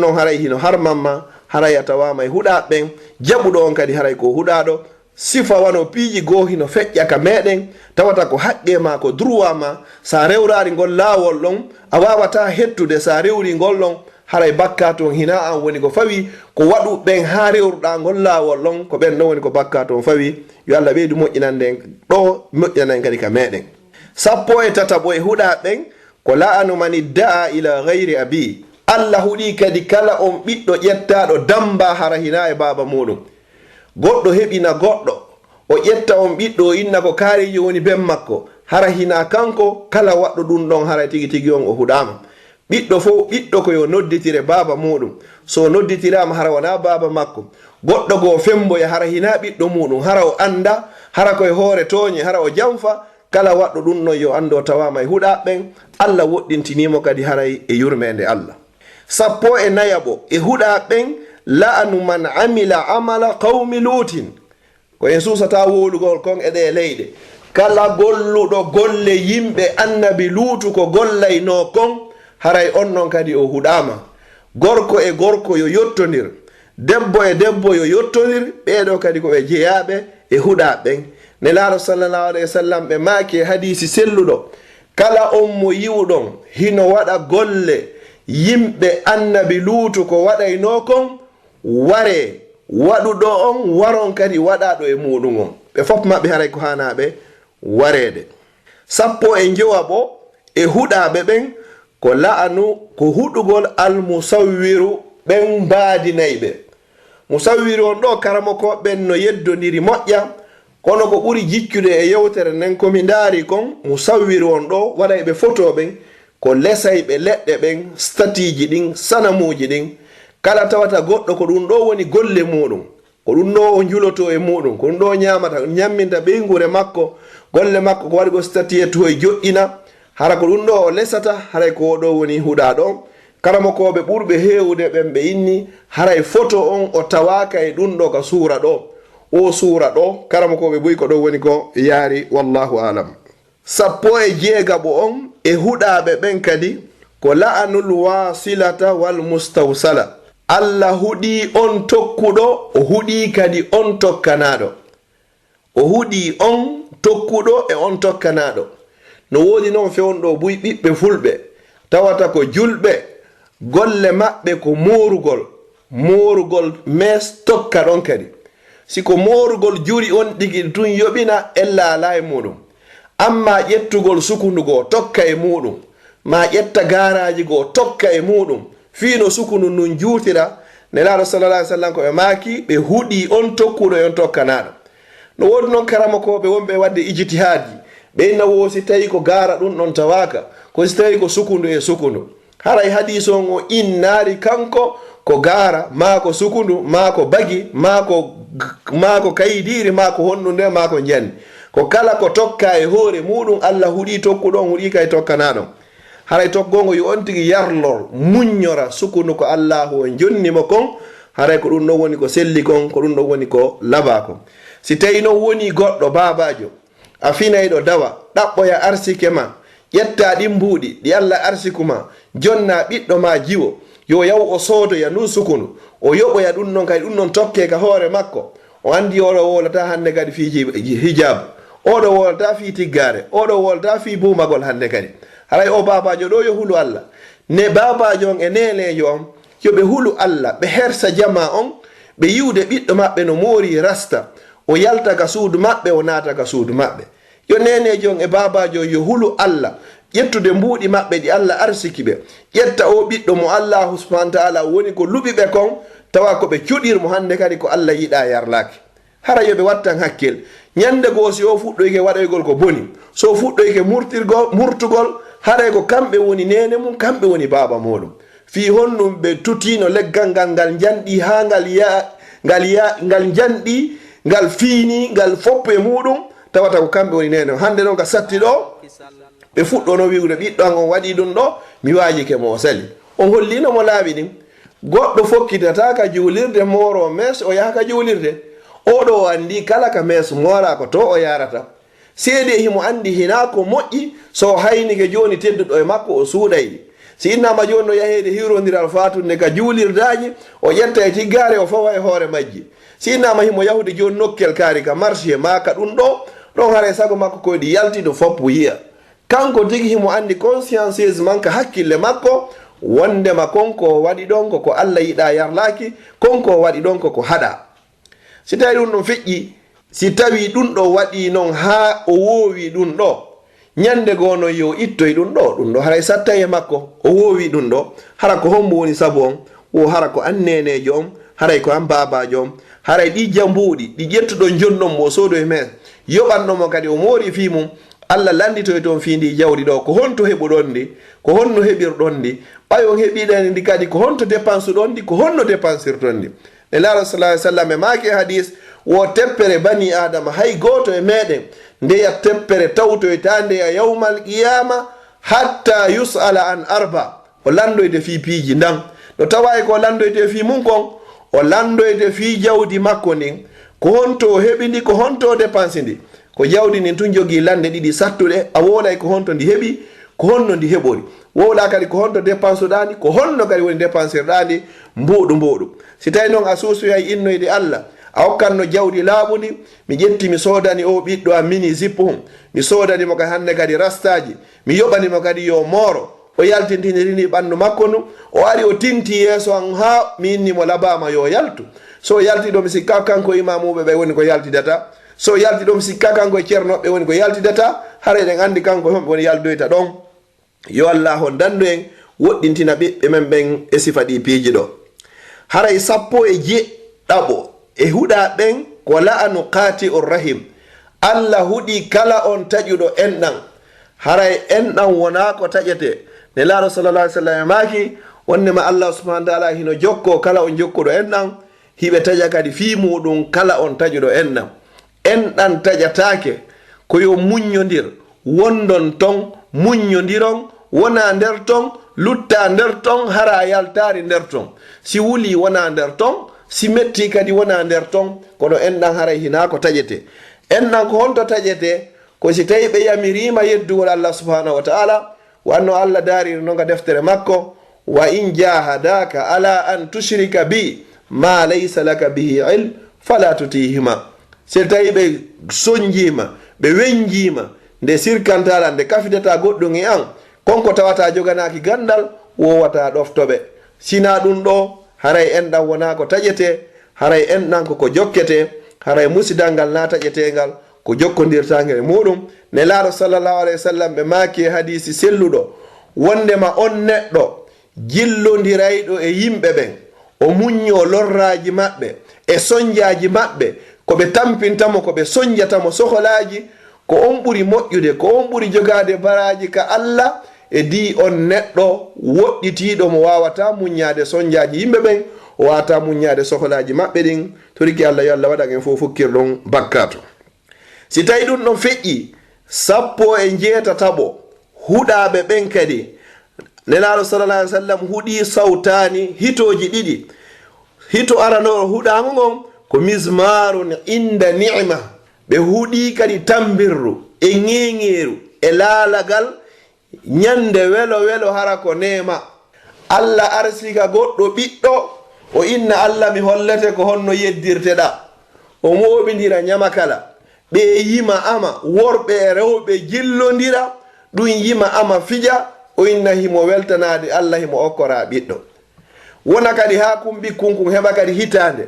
ɗon haray hino harmanma haray a tawama e huɗaɓen jaɓuɗo on kadi haray ko huɗaɗo sifa wano piiji goo hino feƴƴa ka meɗen tawata ko haqqe ma ko droit ma sa rewrari ngol lawol ɗon a wawata hettude sa rewri ngol ɗon haray bakka ton hina an woni ko fawi ko waɗu ɓen ha rewruɗa ngol lawol ɗon ko ɓen ɗon woni ko bakka ton fawi yo Allah ɓeydu moƴƴinanden ɗo moƴƴinanen kadi ka meɗen. sappo e tataɓo e huɗa ɓen ko la'anu man idda'a ila gayri abi. Allah huɗi kadi kala on ɓiɗɗo ƴettaɗo damba hara hina e baba muɗum. goɗɗo heɓina goɗɗo o ƴetta on ɓiɗɗo inna ko kaarijo woni ben makko hara hina kanko kala waɗɗo ɗum ɗon hara tigi tigi on o huɗama. ɓiɗɗo fof ɓiɗɗo ko yo nodditire baba muɗum, so nodditirama hara wona baba makko. goɗɗo go femboya hara hina ɓiɗɗo muɗum hara o anda hara koye hoore toñe hara o jamfa. kala waɗɗo ɗum ɗon yo ando tawama e huɗa ɓen Allah woɗɗintinimo kadi haray e yurmede Allah. sappo e nayaɓo e huɗa ɓen la'anu man amila amala qawmi lutin. ko en susata wolugol kon e ɗe leyɗe kala golluɗo golle yimɓe annabi luutu ko gollayno kon haray on non kadi o huɗama. gorko e gorko yo yottodir, debbo e debbo yo yottodir, ɓeɗo kadi koɓe jeeyaɓe e huɗa ɓen. Nelaɗo sallallahu alayhi wa sallam ɓe maaki hadisi selluɗo kala on mo yiwɗon hino waɗa golle yimɓe annabi luutu ko waɗayno kon ware waɗuɗo on waron kadi waɗaɗo e muɗum on. ɓe fof maɓɓe haray ko hanaɓe warede. sappo e jowaɓo e huɗaɓe ɓen ko la'anu ko huɗugol almusawwiru ɓen mbaadinayɓe. musawwiru on ɗo karamo ɓen no yeddodiri moƴƴa kono ko ɓuri jikkude e yewtere nden komi ndaari kon musawwiru on ɗo waɗayɓe photo ɓen ko lesayɓe leɗɗe ɓen statiji ɗin sanamuji ɗin kala tawata goɗɗo ko ɗum ɗo woni golle muɗum, ko ɗum ɗo o juloto e muɗum, ko ɗum ɗo ñamata ñamminta ɓeygure makko golle makko ko waɗi ko statue to e joƴƴina hara ko ɗum ɗo o lesata haray ko oɗo woni huɗa ɗon. karamo koɓe ɓurɓe hewde ɓen ɓe inni haray photo on o tawaka e ɗum ɗo ka suura ɗo o suura ɗo karamo koɓe ɓuyi ko ɗo woni ko yaari wallahu alam. sappo e jeegaɓo on e huɗaɓe ɓen kadi ko la'anul wasilata wal mustawsala. Allah huɗi on tokkuɗo o huɗi kadi on tokkanaɗo. o huɗi on tokkuɗo e on tokkanaɗo. no wodi noon fewnɗo ɓuy ɓiɓɓe fulɓe tawata ko julɓe golle maɓɓe ko morugol mes tokka ɗon kadi. siko morugol juri on ɗigi tun yoɓina ella ala e muɗum, amma ƴettugol sukundu goo tokka e muɗum, ma ƴetta garaji goo tokka e muɗum fiino sukundu nun juutira. Nelaɗo sallallahu alaihi wasallam ko ɓe maaki ɓe huɗi on tokkuɗo e on tokkanaɗo. no wodi noon karama koɓe wonɓe wadde ijtihaadi ɓe inna wo si tawi ko gara ɗum ɗon tawaka ko si tawi ko sukundu e sukundu haray hadis on o innaari kanko ko gara ma ko sukundu ma ko bagi ma ko kayidiri ma ko honnunde ma ko janni ko kala ko tokka e hoore muɗum Allah huɗi tokkuɗo on huɗi kay tokkanaɗon. haray tokkongo yo on tigi yarlor muññora sukundu ko Allahu on jonnimo kon haray ko ɗum ɗon woni ko selli kon ko ɗum ɗon woni ko laba kon. si tawi noon woni goɗɗo babajo a finayɗo dawa ɗaɓɓoya arsike ma ƴetta ɗin mbuuɗi ɗi Allah arsiku ma jonna ɓiɗɗo ma jiwo yo yaw o soodoya ndun sukundu o yoɓoya ɗum ɗon kadi ɗum ɗon tokke ka hoore makko. o andi oɗo wolata hande kadi fi hijab, oɗo wolata fi tiggare, oɗo wolata fi bumagol hande kadi. haray o babajo ɗo yo hulu Allah ne babajo on e nelejo on yoɓe hulu Allah ɓe hersa jama on ɓe yiwde ɓiɗɗo maɓɓe no moori rasta o yalta ka suudu maɓɓe o naata ka suudu maɓɓe. yo nenejo on e babajo yo hulu Allah ƴettude mbuuɗi maɓɓe ɗi Allah arsiki ɓe ƴetta o ɓiɗɗo mo Allahu subhanahu wa ta'ala woni ko luɓiɓe kon tawa ko ɓe cuɗirmo hande kadi ko Allah yiɗa yarlaki. hara yoɓe wattan hakkil ñande goo si o fuɗɗoyke waɗoygol ko boni so fuɗɗoyke murtugol haray ko kamɓe woni nene mum kamɓe woni baba muɗum fi honnum ɓe tutino leggal ngal janɗi ha ngal janɗi ngal fiini ngal foppu e muɗum tawata ko kamɓe woni nene hande noon ka satti ɗo ɓe fuɗɗono wiwde ɓiɗɗo an on waɗi ɗum ɗo mi wajike mo sali on hollino mo laaɓi ɗin goɗɗo fokkitata ka juulirde moro mes o yaha ka juulirde oɗo o andi kala ka mes mora ko to o yarata seedi e himo andi hina ko moƴƴi so haynike joni tedduɗo e makko o suuɗayɗi si innama joni no yahede hirodiral fatunde ka juulirdaji o ƴetta e tiggare o fawa e hoore majji si innama himo yahude joni nokkel kaari ka marché maka ɗum ɗo ɗon haare sago makko koyɗi yaltiɗo foppu yiya kanko tigi himo andi conscienceuse man ka hakkille makko wondema konko waɗi ɗon koko Allah yiɗa yarlaki, konko waɗi ɗon koko haɗa. Si tawi ɗum ɗon feƴƴi, si tawi ɗum ɗo waɗi noon ha o wowi ɗum ɗo, ñande gono yo ittoy ɗum ɗo haray satta e makko. O wowi ɗum ɗo hara ko hombo woni sabu on, wo hara ko an nenejo on, haray ko an babajo on, haray ɗi jambuɗi ɗi ƴettuɗon jonɗon mo sodo e men yoɓannomo kadi o moori fi mum. Allah landitoy toon fi ndi jawdi ɗo ko honto heɓuɗon ndi, ko honno heɓirɗon ndi, ɓay on heɓiɗani ndi kadi ko honto dépense ɗon ndi, ko honno dépensirton ndi. e laara sallallahu alaihi wasallam e maaki hadis wo teppere bani adama hay goto e meɗen ndeya teppere tawtoytande a yawmal qiyama hatta yus'ala an arba, o landoyde fi piiji ndan no tawa ko landoyde fi mum kon, o landoyde fi jawdi makko ndin, ko honto o heɓi ndi, ko honto o dépense ndi. ko jawdi nin tun jogii lande ɗiɗi sattuɗe, a wolay ko honto ndi heɓi, ko honno ndi heɓori, wowla kadi ko honto dépensuɗa ndi, ko honno kadi woni dépensirɗa ndi mboɗu. si tawi noon a suusoyay innoyde Allah, a hokkanno jawdi laaɓundi, mi ƴetti mi soodani o ɓiɗɗo am mini zippo hum, mi soodanimo kadi hannde kadi rastaji, mi yoɓanimo kadi yo mooro, o yaltintinirini ɓanndu makko ndu, o ari o tinti yeeso an ha mi innimo labama yo yaltu. so yalti ɗo mi sikka kanko imamuɓe ɓe woni ko yaltidata, so yalti ɗo mi sikka kanko e ceernoɓe woni ko yaltidata, hara eɗen andi kanko homɓe woni yaldoyta ɗon. yo Allah ho dandu en woɗɗintina ɓiɓɓe men ɓen e sifa ɗi piiji ɗo. haray 17 e huɗa ɓen ko la'anu qati ur rahim. Allah huɗi kala on taƴuɗo enɗan. haray enɗan wona ko taƴete. Nelaɗo sallallahu alaihi wasallam maki wonnema Allah subhanahu wa ta'ala hino jokko kala on jokkuɗo enɗan, hiɓe taƴa kadi fi muɗum kala on taƴuɗo enɗan. enɗan taƴatake ko yo muññodir, wondon ton muññodiron, wona nder ton, lutta nder ton, hara yaltari nder ton, si wuli wona nder ton, si metti kadi wona nder ton. kono enɗan haray hina ko taƴete. enɗan ko honto taƴete, ko si tawi ɓe yamirima yeddugol Allah subhanahu wa ta'ala, wanno Allah dariri noga deftere makko, wa in jahadaka ala an tushrika bi ma laysa laka bihi ilm fala tutihima. si tawi ɓe sonjima, ɓe wenjima, nde sirkantala, nde kafidata goɗɗum e an, konko tawata joganaki gandal, wowata ɗoftoɓe. sina ɗum ɗo haray enɗan wona ko taƴete, haray enɗan koko jokkete, haray musidal ngal na taƴetegal, ko jokkodirtagel muɗum. Nelaɗo sallallahu alaihi wasallam ɓe maki e hadisi selluɗo, wondema on neɗɗo jillodirayɗo e yimɓe ɓen, o muñño lorraji maɓɓe e soñjaji maɓɓe, koɓe tampintamo, koɓe soñjatamo soholaji, ko on ɓuri moƴƴude, ko on ɓuri jogade baraji ka Allah e di on neɗɗo woɗɗitiɗo mo wawata muññade soñjaji yimɓe ɓen, o wawata muññade soholaji maɓɓe ɗin. toriki Allah yo Allah waɗan en fof fukkirɗon bakkato. si tawi ɗum ɗon feƴƴi 17 huɗaɓe ɓen kadi, nelaɗo sallallahu alaihi wasallam huɗi sawtani hitoji ɗiɗi. hito aranoɗo huɗago gon ko mismarun inda ni'ma, ɓe huɗi kadi tambirru e ŋeŋeru e laalagal ñande welo hara ko nema. Allah arsika goɗɗo ɓiɗɗo, o inna Allah mi hollete ko honno yeddirteɗa, o moɓidira ñama kala, ɓe yima ama, worɓe e rewɓe jillodira, ɗum yima ama fija, o inna himo weltanade Allah himo okkora ɓiɗɗo. wona kadi ha ɓikkun heɓa kadi hitande,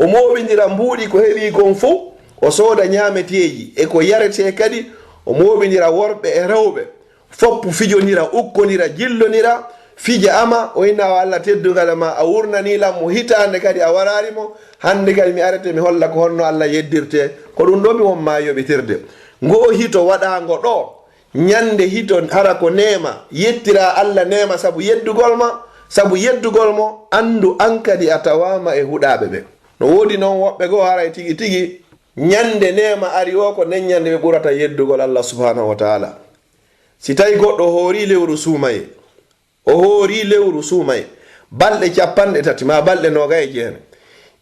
o moɓidira mbuuɗi ko heɓi kon fof, o sooda ñameteji e ko yarete kadi, o moɓidira worɓe e rewɓe, foppu fijodira, ukkodira, jillodira, fija ama, o inna Allah teddugal ma a wurnanilam mo hitande kadi a wararimo, hande kadi mi arete mi holla ko honno Allah yeddirte. ko ɗum ɗo mi wonma yoɓitirde. ngo hito waɗago ɗo, ñande hito hara ko nema, yettira Allah nema sabu yeddugol mo, andu an kadi a tawama e huɗaɓe ɓe. no wodi noon woɓɓe goo haray tigi ñande nema ari o ko nen ñande ɓe ɓurata yeddugol Allah subhanahu wa ta'ala. si tawi goɗɗo hoori lewru suumaye, o hoori lewru suumaye balɗe 30 ma balɗe 29,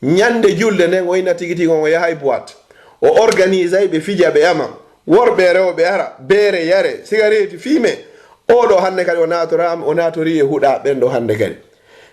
ñande julde nden o ina tigi o yahay boîte, o organisay ɓe fija ɓe ama, worɓe rewɓe ara beere yare cigarette fime, oɗo hande kadi o natori e huɗa ɓen ɗo hande kadi.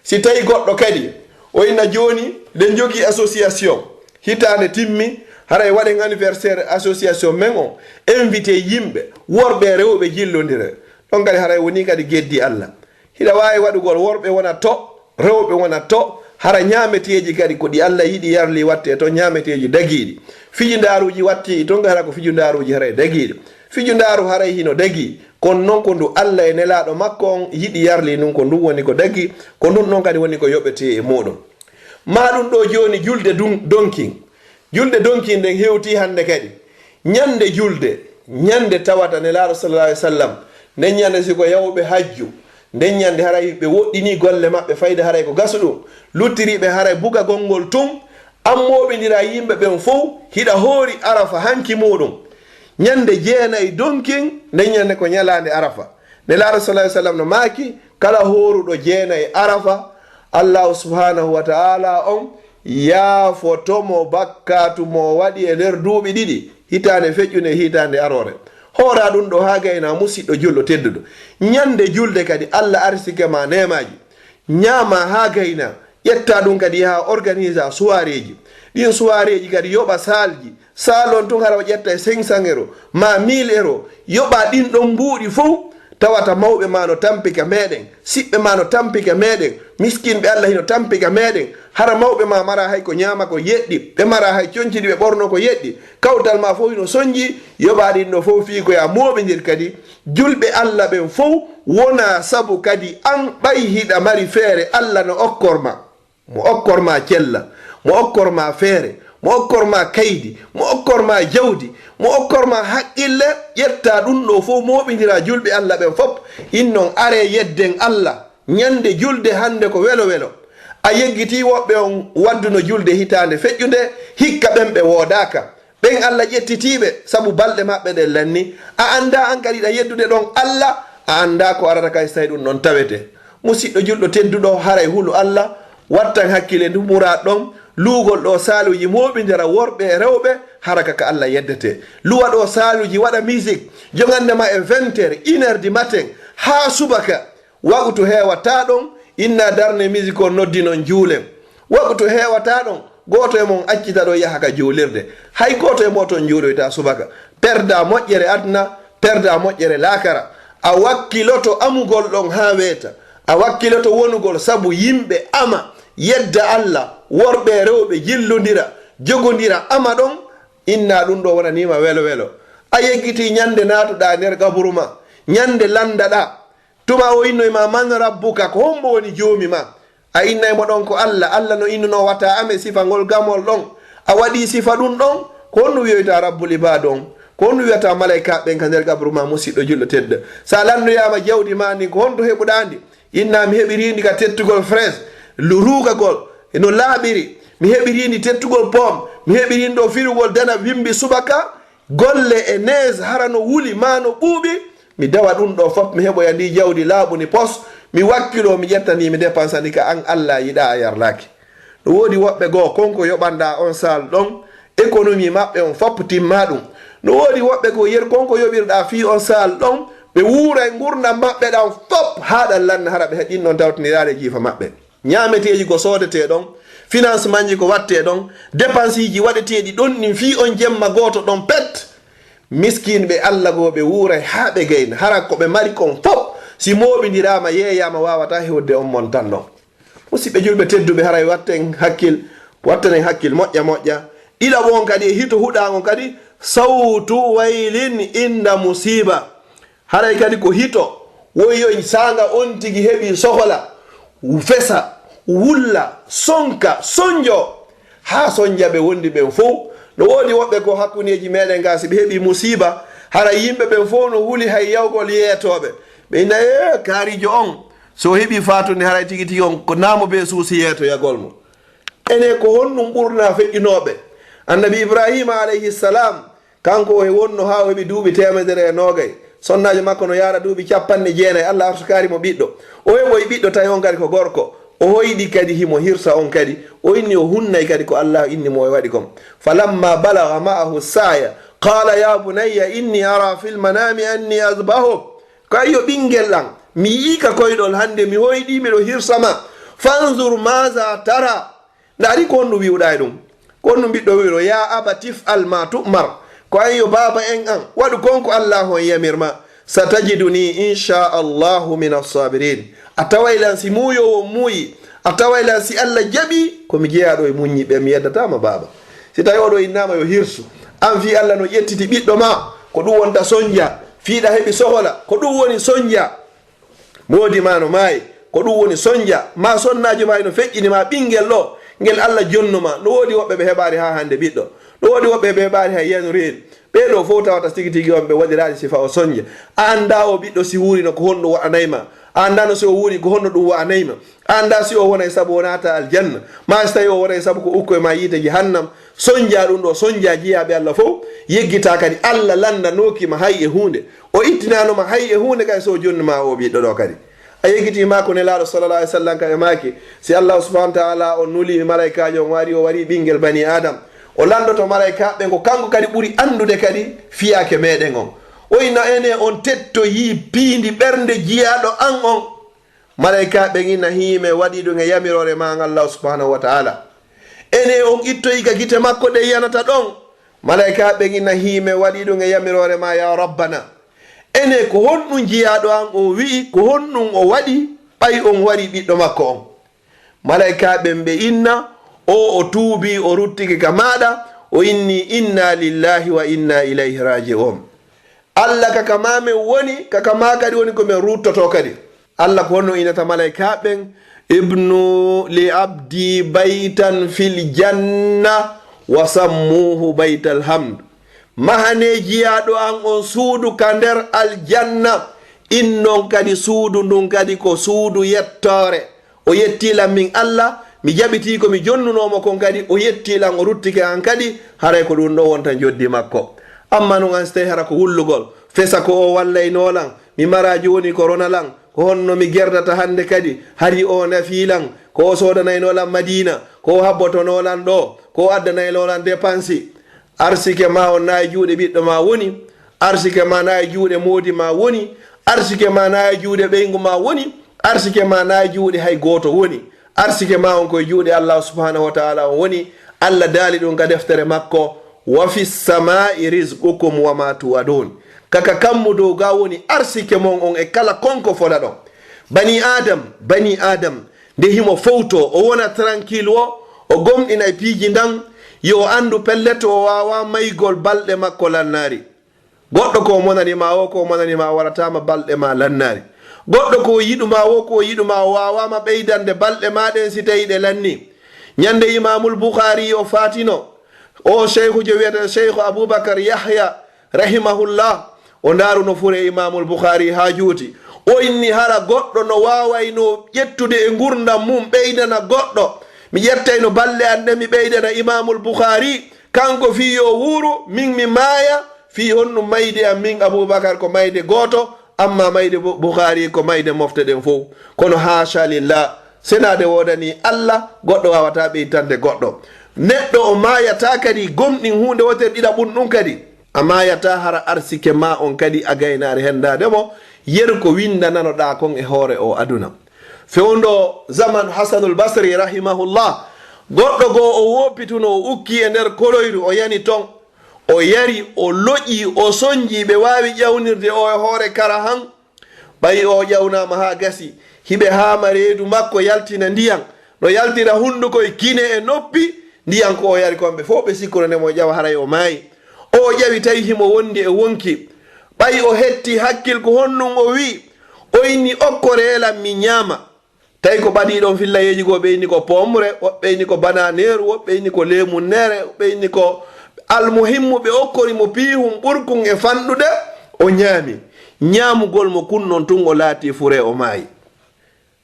si tawi goɗɗo kadi o ina joni ɗen jogi association, hitande timmi, haray waɗen anniversaire association men on, invité yimɓe worɓe rewɓe jillodire ɗon kadi haray woni kadi geddi Allah. hiɗa wawi waɗugol worɓe wona to rewɓe wona to hara ñameteji kadi ko ɗi Allah yiɗi yarli watte to ñameteji dagiɗi fijindaruji watti to hara ko fijindaruji haray dagiɗi fijindaru haray hino dagi kono noon ko ndu Allah e nelaɗo makko on yiɗi yarli nun ko ndu woni ko dagi ko ndun ɗon kadi woni ko yoɓete e muɗum maɗum ɗo joni julde donkin nden hewti hande kadi ñande julde ñande tawata nelaɗo sallallah alih w sallam nden ñande siko yawɓe hajju nden ñande haray ɓe woɗɗini golle maɓɓe fayde haray ko gasu ɗum luttiriɓe haray buga gongol tum ammoɓidira yimɓe ɓen fof hiɗa hoori arafa hanki muɗum ñande jeenayi donkin nden ñande ko ñalande arafa nelaɗo sallah sallam no maaki kala horuɗo jeenayi arafa allahu subhanahu wa ta'ala on yaafotomo bakkatu mo waɗi e nder duuɓi ɗiɗi hitande feƴƴune hitande arore hoora ɗum ɗo ha gayna musidɗo julɗo tedduɗo ñande julde kadi Allah arsike ma nemaji ñama ha gayna ƴetta ɗum kadi yaha organisa soireji ɗin soireji kadi yoɓa salji salon tun hara o ƴetta e 500 € ma 1000 € yoɓa ɗin ɗon mbuuɗi fof tawata mawɓe ma no tampika meɗen siɓɓe ma no tampika meɗen miskinɓe Allah hino tampika meɗen hara mawɓe ma mara hay ko ñama ko yeɗɗi ɓe mara hay conciɗi ɓe ɓorno ko yeɗɗi kawtal ma fof hino soñji yoɓaɗin ɗo fof fi koya moɓedir kadi julɓe Allah ɓen fof wona sabu kadi an ɓay hiɗa mari feere Allah no okkorma mo okkorma cella mo okkorma feere mo okkorma kaydi mo okkorma jawdi mo okkorma haqqille ƴetta ɗum ɗo fof moɓidira julɓe Allah ɓen fof innon are yedden Allah ñande julde hande ko welo welo a yeggiti woɓɓe on wadduno julde hitande feƴƴude hikka ɓen ɓe wodaka ɓen Allah ƴettitiɓe saabu balɗe maɓɓe ɗen lanni a anda an kadi ɗa yeddude ɗon Allah a anda ko arata kay so tawi ɗum ɗon tawete musidɗo julɗo tedduɗo haray hulu Allah wattan hakkille ndu murad ɗon luugol ɗo saluji moɓidira worɓe e rewɓe haraka ka Allah yeddete luwa ɗo saluji waɗa musique jogandema e 20h 1h du matin ha subaka wagutu hewata ɗon inna darne musique o noddi noon juulem wagutu hewata ɗon goto e mon accita ɗo yaha ka juulirde hay goto e moton juuloyta subaka perda moƴƴere adna perda moƴƴere lakara a wakkiloto amugol ɗon ha weeta a wakkiloto wonugol saabu yimɓe ama yedda Allah worɓe rewɓe jillodira jogodira ama ɗon inna ɗum ɗo wonanima welo welo a yeggiti ñande natuɗa nder gaburu ma ñande landaɗa tuma o innoyma man rabbuka ko hombo woni joomi ma a innaymo ɗon ko Allah Allah no innuno wata ame sifa ngol gamol ɗon a waɗi sifa ɗum ɗon ko honno wiyoyta rabbul ibad on ko honno wiyata malaika ɓen ka nder gaburu ma musidɗo julɗo tedda sa landoyama jawdi ma ndi ko honto heɓuɗandi inna mi heɓirindi ka tettugol fraise rugagol no laaɓiri mi heɓirindi tettugol pom mi heɓirini ɗo firugol dana wimbi subaka golle e neige hara no wuli ma no ɓuuɓi mi dawa ɗum ɗo fof mi heɓoya ndi jawdi laaɓuni pos mi wakkilo mi ƴettani mi dépensani ka an Allah yiɗa a yarlaki no woodi woɓɓe goo konko yoɓanda on sal ɗon économie maɓɓe on fof timma ɗum no woodi woɓɓe goo yer konko yoɓirɗa fi on sal ɗon ɓe wuura e gurdam maɓɓe ɗan fof haɗan lanne hara ɓe heɗin ɗon tawtinirade jiifa maɓɓe ñameteji ko sodete ɗon financement ji ko watte ɗon dépense ji waɗeteɗi ɗon ɗin fi on jemma goto ɗon pet miskinɓe Allah goo ɓe wuuray ha ɓe gayna hara ko ɓe mari kon fof si moɓidirama yeeyama wawata hewde on mon tan ɗon musidɓe julɓe tedduɓe haray wattanen hakkil moƴƴa moƴƴa ɗiɗa won kadi e hito huɗagon kadi sawtu waylin inda musiba haray kadi ko hito woyoy sanga on tigi heeɓi sohola fesa wulla sonka sonjo ha sonjaɓe wondi ɓen fof no woodi woɓɓe ko hakkuneji meɗen ga si ɓe heeɓi musiba hara yimɓe ɓen fof no huuli hay yawgol yeetoɓe ɓe inna kaarijo on so heeɓi fatude haray tigi tigi on ko namo be suusi yeetoyagol mo ene ko honɗum ɓurna feƴƴinoɓe annabi ibrahima alayhi salam kanko e wonno ha o heeɓi duuɓi 190 sonnajo makko no yaara duuɓi 90 Allah artukari mo ɓiɗɗo o heɓoy ɓiɗɗo tawi on kadi ko gorko o hoyɗi kadi himo hirsa on kadi o inni o hunnay kadi ko Allah inni mo waɗi kom falamma balagha ma'ahu saya qala ya bunayya inni ara fil manami anni azbahuk ko ayyo ɓingel ɗan mi yiika koyɗol hande mi hoyɗi miɗo hirsama fanzur maza tara ndaari ko honɗum wiwɗa e ɗum ko honɗum ɓiɗɗo wiɗo ya aba tif'al ma tu'mar ko ayyo baba en an waɗu konko Allah on yamirma satajiduni inchallahu min assabirin a tawaylan si muuyowo muuyi a tawaylan si Allah jaɓi komi jeeyaɗo e muññiɓe mi yeddatama baba si tawi oɗo innama yo hirsu an fi Allah no ƴettiti ɓiɗɗo ma ko ɗum wonta soñdia fiiɗa heɓi sohola ko ɗum woni soñdia moodi ma no maayi ko ɗum woni soñdia ma sonnaji ma no feƴƴinima ɓinguel ɗo ngel Allah jonnuma no woodi woɓɓe ɓe heɓari ha hande ɓiɗɗo no woodi woɓɓe ɓe heɓari ha yiyanu reeni ɓeɗo fof tawata tigi tigi on ɓe waɗirani sifa o soñdia a anda o ɓiɗɗo si wurino ko honɗum waɗanayma a andano si o wuuri ko honno ɗum waɗanayma a anda si o wonay saabu o nata aljanna ma so tawi o wonay saabu ko ukko e ma yiite jahannam soñdia ɗum ɗo soñdia jiyaɓe Allah fof yeggita kadi Allah landanokima hay e hunde o ittinanoma hay e hunde kay so jonnuma o ɓiɗɗo ɗo kadi a yeggitima ko nelaɗo sallallah alih w sallam ka e maki si Allah subahanahu wa taala o nuli malaikajo on wari o wari ɓinguel bani adam o landoto malaikaɓe ko kanko kadi ɓuuri andude kadi fiyake meɗen on o ina ene on tettoyi piindi ɓernde jiyaɗo an on malaikaɓe ina hime waɗi ɗum e yamirore ma Allah subhanahu wa taala ene on ittoyi ka gite makko ɗe yanata ɗon malaikaɓe ina hime waɗi ɗum e yamirore ma ya rabbana ene ko honɗum jiyaɗo an o wi'i ko honɗum o waɗi ɓay on wari ɓiɗɗo makko on malaikaɓe ɓe inna o tuubi o ruttike ka maɗa o inni inna lillahi wa inna ilayhi raji'un Allah kaka ma men woni kaka ma kadi woni komin ruttoto kadi Allah ko honno inata malaikaɓen ibnu li abdi baytan fil janna wa sammuhu baytal hamd mahane jiyaɗo an on suudu ka nder aljanna innon kadi suudu ndun kadi ko suudu yettore o yettilan min Allah mi jaɓiti ko mi jonnunomo kon kadi o yettilan o ruttike an kadi haray ko ɗum ɗo wonta joddi makko amma non an so tawi hara ko wullugol fesa ko o wallaynolan mi mara joni ko ronalan ko honno mi gerdata hande kadi hari o nafilan ko o sodanaynolan madina ko o habbotonolan ɗo ko o addanaynolan dépensi arsike ma on nayi juuɗe ɓiɗɗo ma woni arsike ma nayi juuɗe moodi ma woni arsike ma nayi juuɗe ɓeygu ma woni arsike ma nayi juuɗe hay goto woni arsike ma on koye juuɗe Allah subhanahu wa taala on woni Allah daali ɗum ka deftere makko wa fi samai rizqukum wa ma tuwadun kaka kammu dow ga woni arsike mon on e kala konko fola ɗon bani adam nde himo fowto o wona tranquille o gomɗina e piiji ndan yo andu pellet o wawa maygol balɗe makko lannari goɗɗo ko monanima o ko monanima waratama balɗe ma lannari goɗɗo ko yiɗuma o ko yiɗuma o wawama ɓeydande balɗe maɗen si tawi ɗe lanni ñande imamul boukhari o fatino o cheikhu je wiyata cheikhu aboubacar yahya rahimahullah o ndaruno fure imamul boukhari ha juuti o inni hara goɗɗo no wawayno ƴettude e gurdam mum ɓeydana goɗɗo mi ƴettayno balle ande mi ɓeydana imamul boukhari kanko fi yo wuuro min mi maaya fi honɗum mayde am min aboubacar ko mayde goto amma mayde boukhari ko mayde mofte ɗen fof kono hasha lillah senade wodani Allah goɗɗo wawata ɓeytande goɗɗo neɗɗo o mayata kadi gomɗin hunde wotere ɗiɗa ɓun ɗum kadi a mayata hara arsike ma on kadi a gaynare hendademo yeru ko windananoɗa kon e hoore o aduna fewndo zaman hasanul basri rahimahullah goɗɗo goo o woppituno o ukki e nder koloyru o yani ton o yari o loƴi o soñji ɓe wawi ƴawnirde o e hoore kara han ɓayi o ƴawnama ha gasi hiɓe hama reedu makko yaltina ndiyan no yaltira hunduko e kine e noppi ndiyan ko o yari konɓe fof ɓe sikkuno ndemo ƴawa haray o maayi o ƴawi tawi himo wondi e wonki ɓayi o hetti hakkil ko honɗum o wi o inni okkoreelam mi ñaama tawi ko ɓaɗiɗon fillayeji goo ɓe inni ko pomre woɓɓe inni ko bananeru woɓɓe inni ko lemunnere woɓɓe inni ko almuhimmu ɓe okkori mo piihum ɓurkun e fanɗude o ñaami ñaamugol mo kunnon tun o laati fure o maayi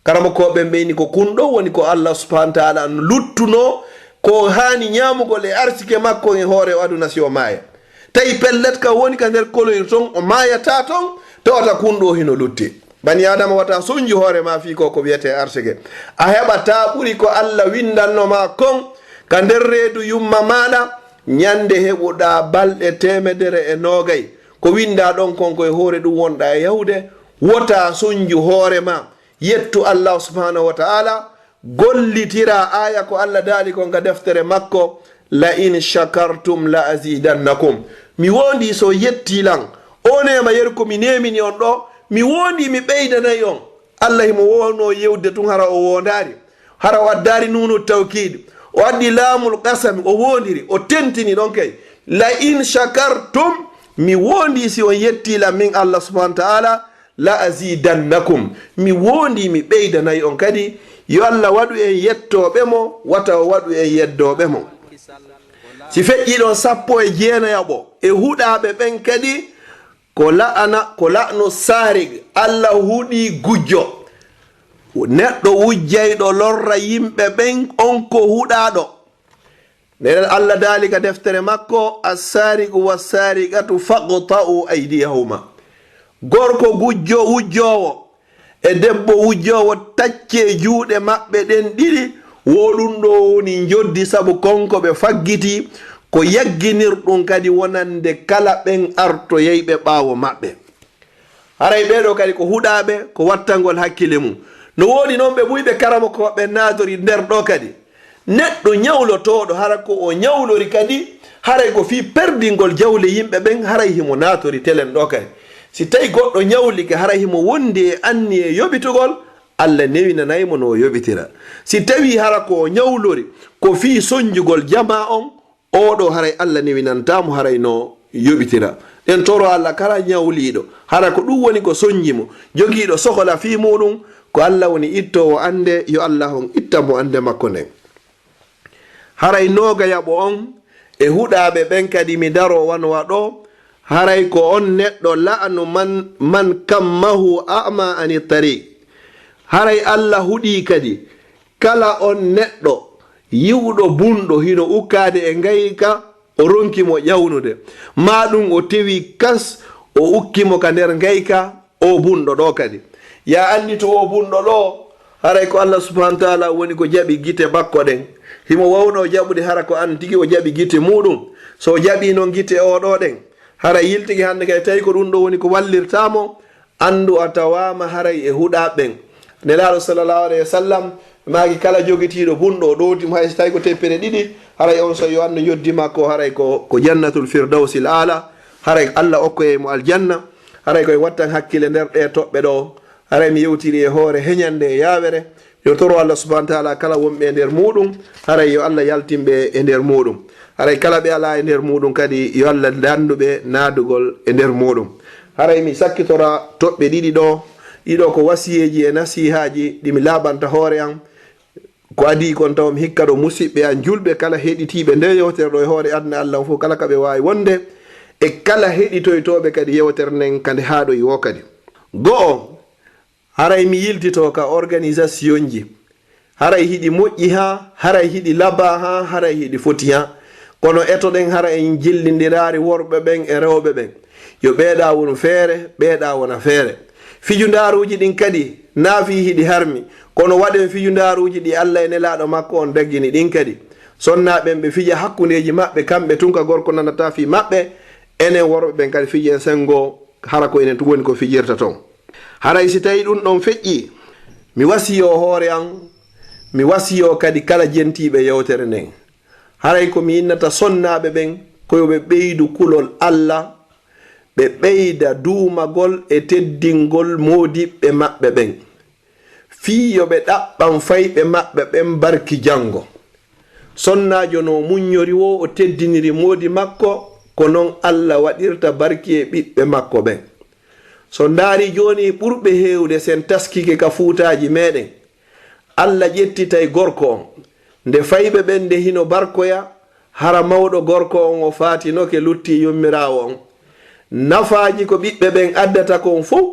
karama koɓe ɓe inni ko kunɗo woni ko Allah subhanahu wa taala luttuno ko hani ñaamugol e arsike makko e hoore o aduna si o maaya tawi pellet ka woni ka nder koloyre ton o maayata ton tawata kunɗo hino lutti bani adama wata soñji hoore ma fi ko wiyete arsike a heɓata ɓuri ko Allah windannoma kon ka nder reedu yumma maɗa ñande heɓuɗa balɗe 120 ko winda ɗon kon koye hoore ɗum wonɗa e yawde wota soñji hoore ma yettu Allah subhanahu wa ta'ala gollitira aya ko Allah daali kon ga deftere makko la in shakartum la azidannakum mi wondi so yettilan onema yer ko mi nemini on ɗo mi wondi mi ɓeydanayi on allah himo wowno yewde tun hara o wondari hara o addari nunu tawkid o addi laamul qasami o wondiri o tentini ɗon kay la in shakartum mi wondi si on yettila min allah subhanahu wa ta'ala la azidannakum mi wondi mi ɓeydanayi on kadi yo allah waɗu en yettoɓe mo wata o waɗu en yeddoɓe mo si feƴƴi ɗon 19 e huɗaɓe ɓen kadi ko la'nu sarig allah huuɗi gujjo neɗɗo wujjayɗo lorra yimɓe ɓen on ko huɗaɗo nden allah daali ka deftere makko assarigu wassarigatu faqta'u aydiyahuma gorko gujjo wujjowo e debbo wujjowo tacce juuɗe maɓɓe ɗen ɗiɗi woɗum ɗo woni joddi sabu konko ɓe faggiti ko yagginirɗum kadi wonande kala ɓen arto yeyɓe ɓaawo maɓɓe haray ɓeɗo kadi ko huɗaɓe ko wattangol hakkille mum no woodi noon ɓe ɓuyɓe karama ko ɓe natori nder ɗo kadi neɗɗo ñawlotoɗo hara ko o ñawlori kadi haray ko fi perdingol jawle yimɓe ɓen haray himo natori telen ɗo kadi si tawi goɗɗo ñawlike haray himo wondi e anni e yoɓitugol allah newinanaymo no yoɓitira si tawi hara ko ñawlori ko fi soñjugol jama on oɗo haray allah newinantamo haray no yoɓitira ɗen toro allah kala ñawliɗo hara ko ɗum woni ko soñjimo jogiiɗo sohla fi muɗum ko allah woni ittowo ande yo allah on ittamo ande makko nden haray noga yaɓo on e huɗaɓe ɓen kadi mi daro wanwa ɗo haray ko on neɗɗo la'anu man kammahu ama ani tariq haray allah huɗi kadi kala on neɗɗo yiwɗo bunɗo hino ukkade e ngayka o ronkimo ƴawnude ma ɗum o tewi kas o ukkimo ka nder ngayka o bunɗo ɗo kadi ya andi to o bunɗo ɗo haray ko allah subhanahu wa ta'ala woni ko jaɓi gite bakko ɗen himo wawno jaɓude hara ko an tigi o jaɓi gite muɗum so jaɓi noon gite oɗo ɗen haray yiltigi hande kay tawi ko ɗum ɗo woni ko wallirtamo andu a tawama haray e huɗaɓen nelaɗo sallllahu alayhi wa sallam maki kala jogitiɗo bunɗo o ɗowtimo hay so tawi ko teppere ɗiɗi haray on so yo andu joddima ko haray ko jannatul firdausil ala haray allah okkoyemo aljanna haray koye wattan hakkille nder ɗe toɓɓe ɗo haray mi yewtiri e hoore heñande e yawere yo toro allah subahana taala kala wonɓe e nder muɗum haray yo allah yaltinɓe e nder muɗum haray kala ɓe ala e nder muɗum kadi yo allah danduɓe naadugol e nder muɗum haray mi sakkitora toɓɓe ɗiɗi ɗiɗo ko wasiyeji e nasihaji ɗimi laɓanta hoore am ko adi kon taw mi hikka ɗo musidɓe an julɓe kala heɗitiɓe nde yewtere ɗo e hoore adna allah fof kala kaɓe wawi wonde e kala heɗitoytoɓe kadi yewtere nden kadi haɗo yiwo kadi go'o haray mi yiltito ka organisation ji haray hiɗi moƴƴi ha haray hiɗi laba ha haray hiɗi foti ha kono etoɗen hara en jillidirari worɓe ɓen e rewɓe ɓen yo ɓeeɗa won feere ɓeeɗa wona feere fijundaruji ɗin kadi naafi hiɗi harmi kono waɗen fijundaruji ɗi allah e nelaɗo makko on daggini ɗin kadi sonnaɓen ɓe fija hakkudeji maɓɓe kamɓe tunka gorko nanata fi maɓɓe enen worɓe ɓen kadi fiji en sengo hara ko enen tu woni ko fijirta ton haray si tawi ɗum ɗon feƴƴi mi wasiyo hoore an mi wasiyo kadi kala jentiɓe yewtere nden haray ko mi innata sonnaɓe ɓen koyoɓe ɓeydu kulol allah ɓe ɓeyda duumagol e teddingol modiɓɓe maɓɓe ɓen fii yo ɓe ɗaɓɓan fayɓe maɓɓe ɓen barki janngo sonnajo no muññori wo o teddiniri moodi makko ko noon allah waɗirta barki e ɓiɓɓe makko ɓen so ndaari jooni ɓurɓe heewde sen taskike ka fuutaji meɗen allah ƴettitay gorko on nde fayɓe ɓen nde hino barkoya hara mawɗo gorko on o faatinoke lutti yummirawo on nafaji ko ɓiɓɓe ɓen addata kon fof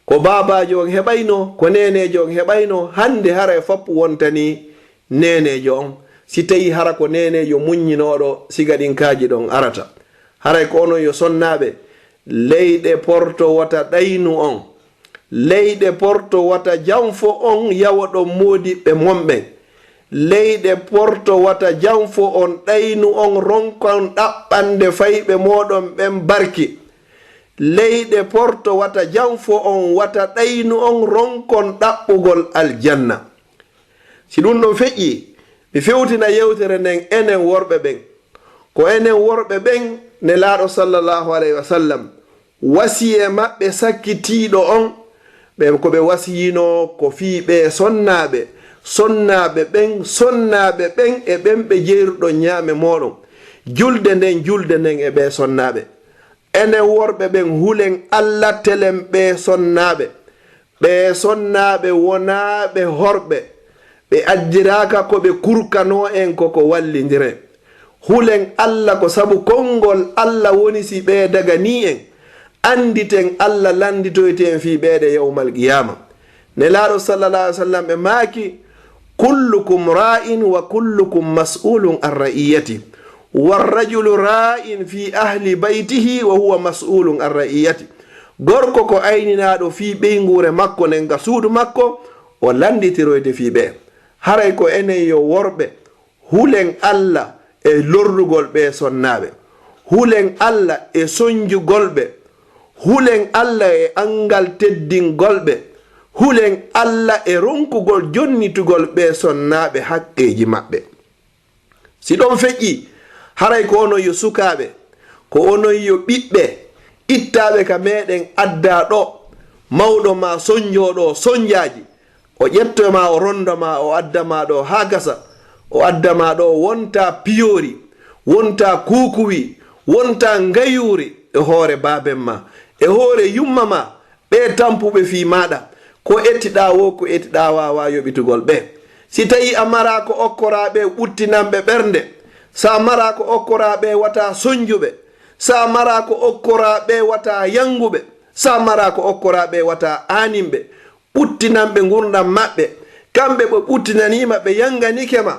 ko babajo on heɓayno ko nenejo on heɓayno hande hara e fappu wontani nenejo on si tawi hara ko nenejo muññinoɗo siga ɗinkaji ɗon arata haray ko onon yo sonnaɓe leyɗe porto wata ɗaynu on leyɗe porto wata janfo on yawoɗon modiɓɓe monɓen leyɗe porto wata janfo on ɗaynu on ronkon ɗaɓɓande fayɓe moɗon ɓen barki leyɗe porto wata janfo on wata ɗaynu on ronkon ɗaɓɓugol aljanna si ɗum ɗon feƴƴi mi fewtina yewtere nden enen worɓe ɓen ko enen worɓe ɓen nelaɗo sallllahu alayhi wa sallam wasiye maɓɓe sakkitiɗo on ɓe ko ɓe wasiyino ko fii ɓe sonnaɓe ɓen e ɓen ɓe jeeruɗo ñaame moɗon julde nden e ɓe sonnaɓe ene worɓe ɓen hulen Allah telen ɓe sonnaɓe wonaɓe horɓe ɓe addiraka ko ɓe kurkano en koko wallidire hulen Allah ko sabu konngol Allah woni si ɓe daga ni en anditen Allah landitoyte en fi ɓeɗe yawmal qiyama nelaɗo sallallah alih w sallam ɓe maaki kullukum ra'in wa kullukum mas'ulun an ra'iyati warrajulu ra'in fi ahli baytihi wa huwa mas'ulun an ra'iyati gorko ko ayninaɗo fi ɓeygure makko nden ga suudu makko o landitiroyde fi ɓe haray ko enen yo worɓe hulen Allah e lorrugol ɓe sonnaɓe hulen Allah e soñjugol ɓe hulen Allah e angal teddingol ɓe hulen Allah e ronkugol jonnitugol ɓe sonnaɓe haqqeji maɓɓe si ɗon feƴƴi haray ko onon yo sukaɓe ko onon yo ɓiɓɓe ittaɓe ka meɗen adda ɗo mawɗo ma soñjoɗo soñjaji o ƴettoma o rondoma o addama ɗo ha gasa o addama ɗo wonta piyori wonta kukuwi wonta ngayuri e hoore baben ma e hoore yumma ma ɓe tampuɓe fi maɗa ko ettiɗa wo ko ettiɗa wawa yoɓitugol ɓe si tawi a mara ko okkoraɓe ɓuttinanɓe ɓernde sa mara ko okkoraɓe wata soñjuɓe sa mara ko okkoraɓe wata yanguɓe sa mara ko okkoraɓe wata animɓe ɓuttinanɓe gurdam maɓɓe kamɓe ɓe ɓuttinanima ɓe yanganikema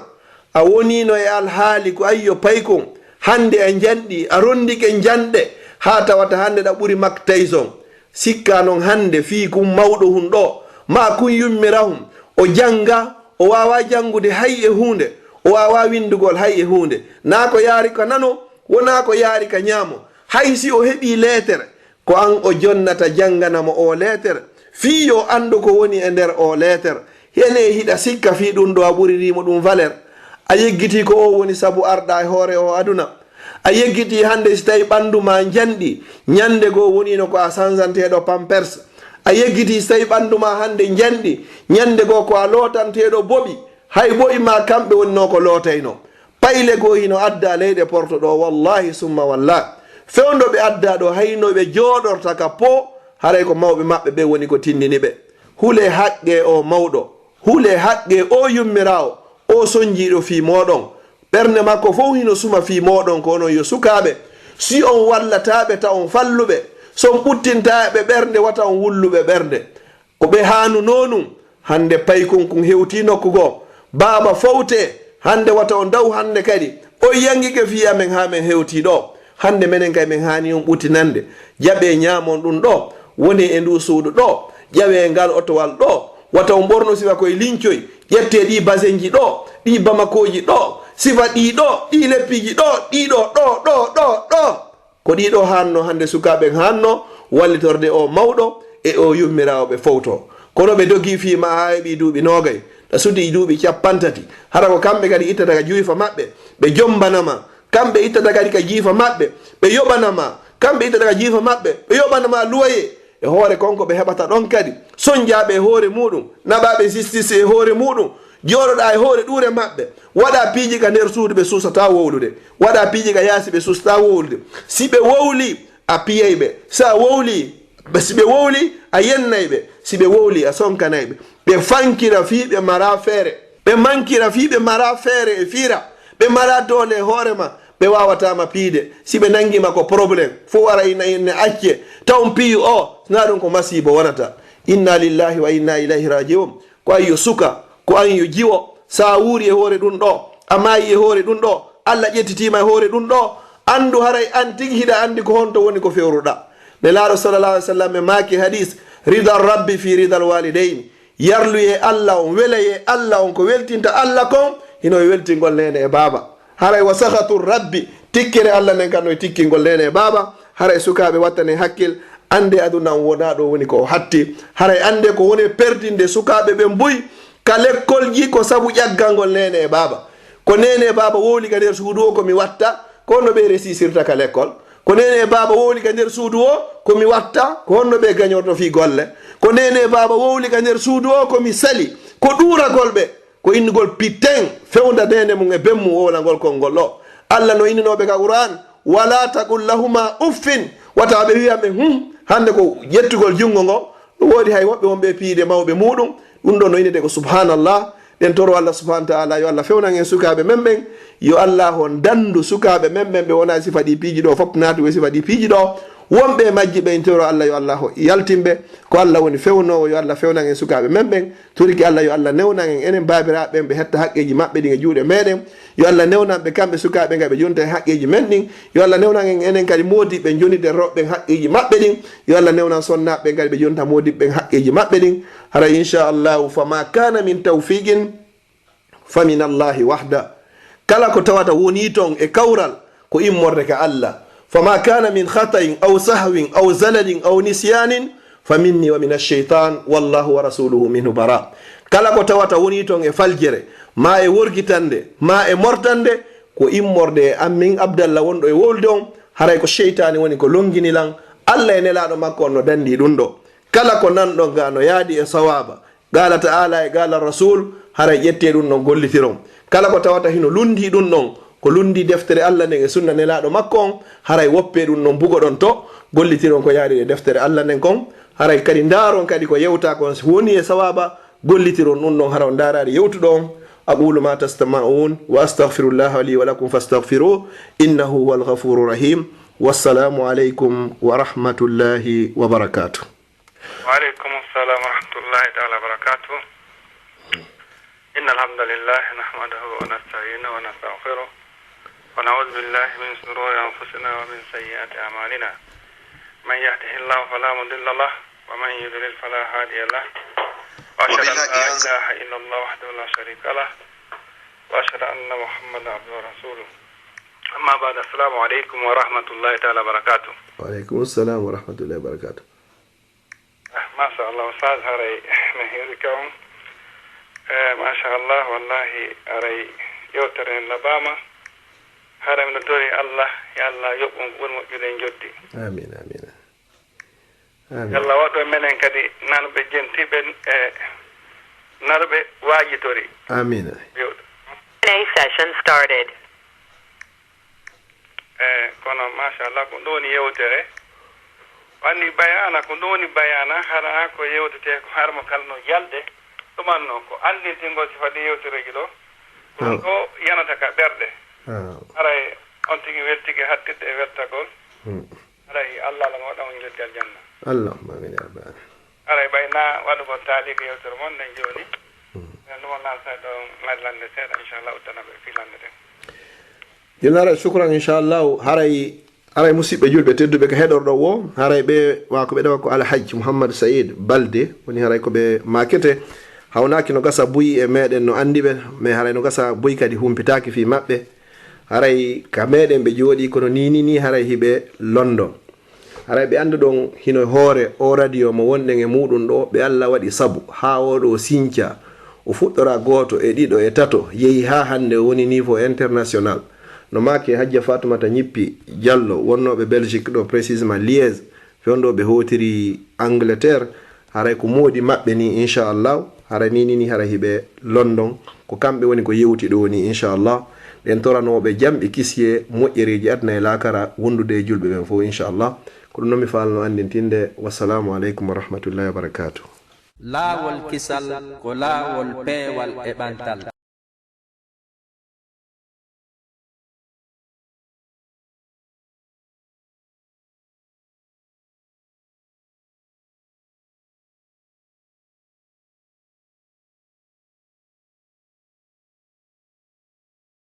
a wonino e alhaali ko ayyo paykon hande a janɗi a rondike janɗe ha tawata hande ɗa ɓuri Mak Tyson sikka noon hande fii kum mawɗo hun ɗo ma kun yummira hum o janga o wawa jangude hay e hunde o wawa windugol hay e hunde na ko yaari ka nano wona ko yaari ka ñaamo hay si o heɓi leetere ko an o jonnata janganamo o leetere fii yo andu ko woni e nder o leetere hene hiɗa sikka fii ɗum ɗo a ɓuririmo ɗum valeur a yeggiti ko o woni sabu arɗa e hoore o aduna a yeggiti hande si tawi ɓandu ma janɗi ñande goo wonino ko a sansanteɗo pampers a yeggiti si tawi ɓandu ma hande janɗi ñande goo ko a lootanteɗo boɓi hay boɓi ma kamɓe wonno ko lootayno payle goo hino adda leyɗe porto ɗo wallahi summa wallahi fewdo ɓe adda ɗo haynoɓe jooɗorta ka po haray ko mawɓe maɓɓe ɓe woni ko tindini ɓe hule haqqe o mawɗo hule haqqe o yummirawo o sonjiɗo fi moɗon ɓernde makko fof hino suma fi moɗon ko onon yo sukaɓe si on wallataɓe ta on falluɓe son ɓuttintaɓe ɓernde wata on wulluɓe ɓernde ko ɓe hanu nonum hande paykon kun hewti nokkugo baaba fawte hande wata on daw hande kadi o yangike fi amen ha men hewti ɗo hande menen kay men hani on ɓuttinande jaɓe ñamon ɗum ɗo woni e ndu suudu ɗo ƴawe ngal otowal ɗo wata on ɓorno sifa koye lincoy ƴette ɗi basenji ɗo ɗi bamakoji ɗo sifa ɗiɗo ɗi leppiji ɗo ɗiɗo ɗo ko ɗiɗo hanno hande sukaɓe hanno wallitorde o mawɗo e o yummirawo ɓe fowto kono ɓe dogi fima ha heɓi duuɓi nogay ɗa sudi duuɓi 50 hara ko kamɓe kadi ittata ka juifa maɓɓe ɓe jombanama kamɓe ittata kadi ka jiifa maɓɓe ɓe yoɓanama kamɓe ittata ka jiifa maɓɓe ɓe yoɓanama luwaye e hoore konko ɓe heɓata ɗon kadi soñjaɓe e hoore muɗum naɓaɓe justice e hoore muɗum joɗoɗa e hoore ɗure maɓɓe waɗa piiji ka nder suudu ɓe susata wowlude waɗa piiji ka yaasi ɓe susata wowlude si ɓe wowli a piyay ɓe sa wowli si ɓe wowli a yennay ɓe si ɓe wowli a sonkanay ɓe ɓe fankira fi ɓe mara feere ɓe mankira fi ɓe mara feere e fiira ɓe mara dole e hoorema ɓe wawatama piide si ɓe nangima ko probléme fo wara ine acce taw piyu o na ɗum ko masibo wonata inna lillahi wa inna ilayhi rajiun ko an yo suka ko an yo jiwo sa wuuri e hoore ɗum ɗo a maayi e hoore ɗum ɗo Allah ƴettitima e hoore ɗum ɗo andu haray an tigi hiɗa andi ko honto woni ko fewruɗa nelaɗo sallallah alih w sallam e maaki hadis ridal rabbi fi ridal walidayn yarluye Allah on welaye Allah on ko weltinta Allah kon hino weltingol nene e baaba haray wa sahatu rabbi tikkere Allah nden kanno e tikkingol nene e baaba haray sukaɓe wattane hakkil ande aduna on wona ɗo woni ko hatti haray ande ko woni perdinde sukaɓe ɓe mbuy ka lekkol ji ko sabu ƴaggalngol nene e baaba ko nene e baaba wowli ka nder suudu o komi watta ko no ɓe resisirta ka lekkol ko nene baba wowli ka nder suudu o komi watta ko honno ɓe gañorto fi golle ko nene baba wowli ka nder suudu o komi sali ko ɗuragol ɓe ko innugol pitten fewda nene mum e bemmu wowlangol konngol ɗo allah no inninoɓe ka qur'an wala taqul lahuma uffin wata ɓe wiyaɓe hande ko ƴettugol jungo ngo ɗum woodi hay woɓɓe wonɓe piide mawɓe muɗum ɗum ɗo no innete ko subhanallah ɗen toro allah subhanahu wa taala yo allah fewnan en sukaɓe men ɓen yo allah hon dandu sukaɓe men ɓen ɓe wona sifa ɗi piiji ɗo fof naati e sifa ɗi piiji ɗo wonɓe majji ɓe en toro allah yo allah yaltimɓe ko allah woni fewnowo yo allah fewnan en sukaɓe men ɓen toriki allah yo allah newnan en enen babiraɓe ɓen ɓe hetta haqqeji maɓɓe ɗin e juuɗe meɗen yo allah newnan ɓe kamɓe sukaɓe ga ɓe jonta e haqqeji men ɗin yo allah newnan en enen kadi modiɓe jonide roɓɓen haqqeji maɓɓe ɗin yo allah newnan sonnaɓe kadi ɓe jonta modiɓɓen haqqeji maɓɓe ɗin hara inchallahu fama kana min tawfiqin fa min allahi wahda kala ko tawata woni toon e kawral ko immorde ka allah فما كان من خطأ أو سهو أو زلل أو نسيان فمني ومن الشيطان والله ورسوله منه براء kala ko tawata woni ton e faljere ma e worgitande ma e mortande ko immorde ammin abdallah wonɗo e wolde on haray ko sheytani woni ko longinilan allah e nelaɗo makko on no dandi ɗum ɗo kala ko nanɗon ga no yaadi e sawaba qala ta'ala e qala rasul haray ƴette ɗum ɗon gollitiron kala ko tawata hino lundi ɗum ɗon ko lundi deftere allah nden e sunna nelaɗo makko on haray woppe ɗum non bugoɗon to gollitiron ko yaari e deftere allah nden kon haray kadi ndaron kadi ko yewta kon woni e sawaba gollitiron ɗum ɗon hara o darari yewtuɗo on aqulu ma tastama'un wa astaghfirullah li wa lakum fastaghfiruh innahu huwal ghafurur rahim wassalamu aleykum wa rahmatullahi wa barakatuh. wa aleykum assalam wa rahmatullahi taala wa barakatuh. inna alhamdulillah nahmaduhu wa nasta'inuhu wa nastaghfiruh ونعوذ بالله من شرور أنفسنا ومن سيئات أعمالنا من يهده الله فلا مضل له ومن يضلل فلا هادي له وأشهد أن لا إله إلا الله وحده لا شريك له وأشهد أن محمدا عبده ورسوله أما بعد السلام عليكم ورحمة الله تعالى وبركاته. وعليكم السلام ورحمة الله وبركاته. ما شاء الله أستاذ هري نهيركم ما شاء الله والله هري يوترين لباما hara mi tori allah ya allah yoɓɓon ko ɓuri moƴƴude joddi amin amin amin allah waɗo menen kadi nanɓe jentiɓe e narɓe waajitori amin session started kono machallah ko ɗum woni yewtere wanni bayana ko ɗum woni bayana hara ko yewtete ko harmo kalno yalde ɗumanno ko andintingol si faɗi yewtereji ɗo ɗum ɗo yanata ka ɓerɗe haray on tigi weltigi hattidde e weltagol haray allah la waɗa on joddi aljanna allahumma amin ya rabbal haray ɓayna waɗugol taaligo yewtere mon nden jooni en ɗum nalta ɗo lallande seeɗa inchallah uddanaɓe filande ɗen jinare shukran inchallahu haray musidɓe julɓe tedduɓe ko heɗorɗo wo haray ɓe wako ɓe ɗewa ko alhaji mouhammad saïd balde woni haray koɓe makete hawnaki no gasa buyi e meɗen no andi ɓe mais haray no gasa buyi kadi humpitaki fi maɓɓe haray ka meɗen ɓe jooɗi kono ni haray hiɓe london haray ɓe anda ɗon hino hoore o radio mo wonɗen e muɗum ɗo ɓe allah waɗi sabu ha oɗo sinthia o fuɗɗora goto e ɗiɗo e tato yeehi ha hande woni niveau international no make hajja fatoumata ñippi diallo wonnoɓe belgique ɗo précisément liége fewnoɓe hotiri angleterre haray ko moodi maɓɓe ni inchallah haray ni haray hiɓe london ko kamɓe woni ko yewti ɗo ni inchallah ɗen toranoɓe jamɓe kisye moƴƴereji adna e lakara wondude e julɓe ɓen fof inchallah ko ɗum noon mi falno andintinde wassalamu aleykum wa rahmatullahi wa barakatuh. laawol kisal ko laawol peewal e ɓantal.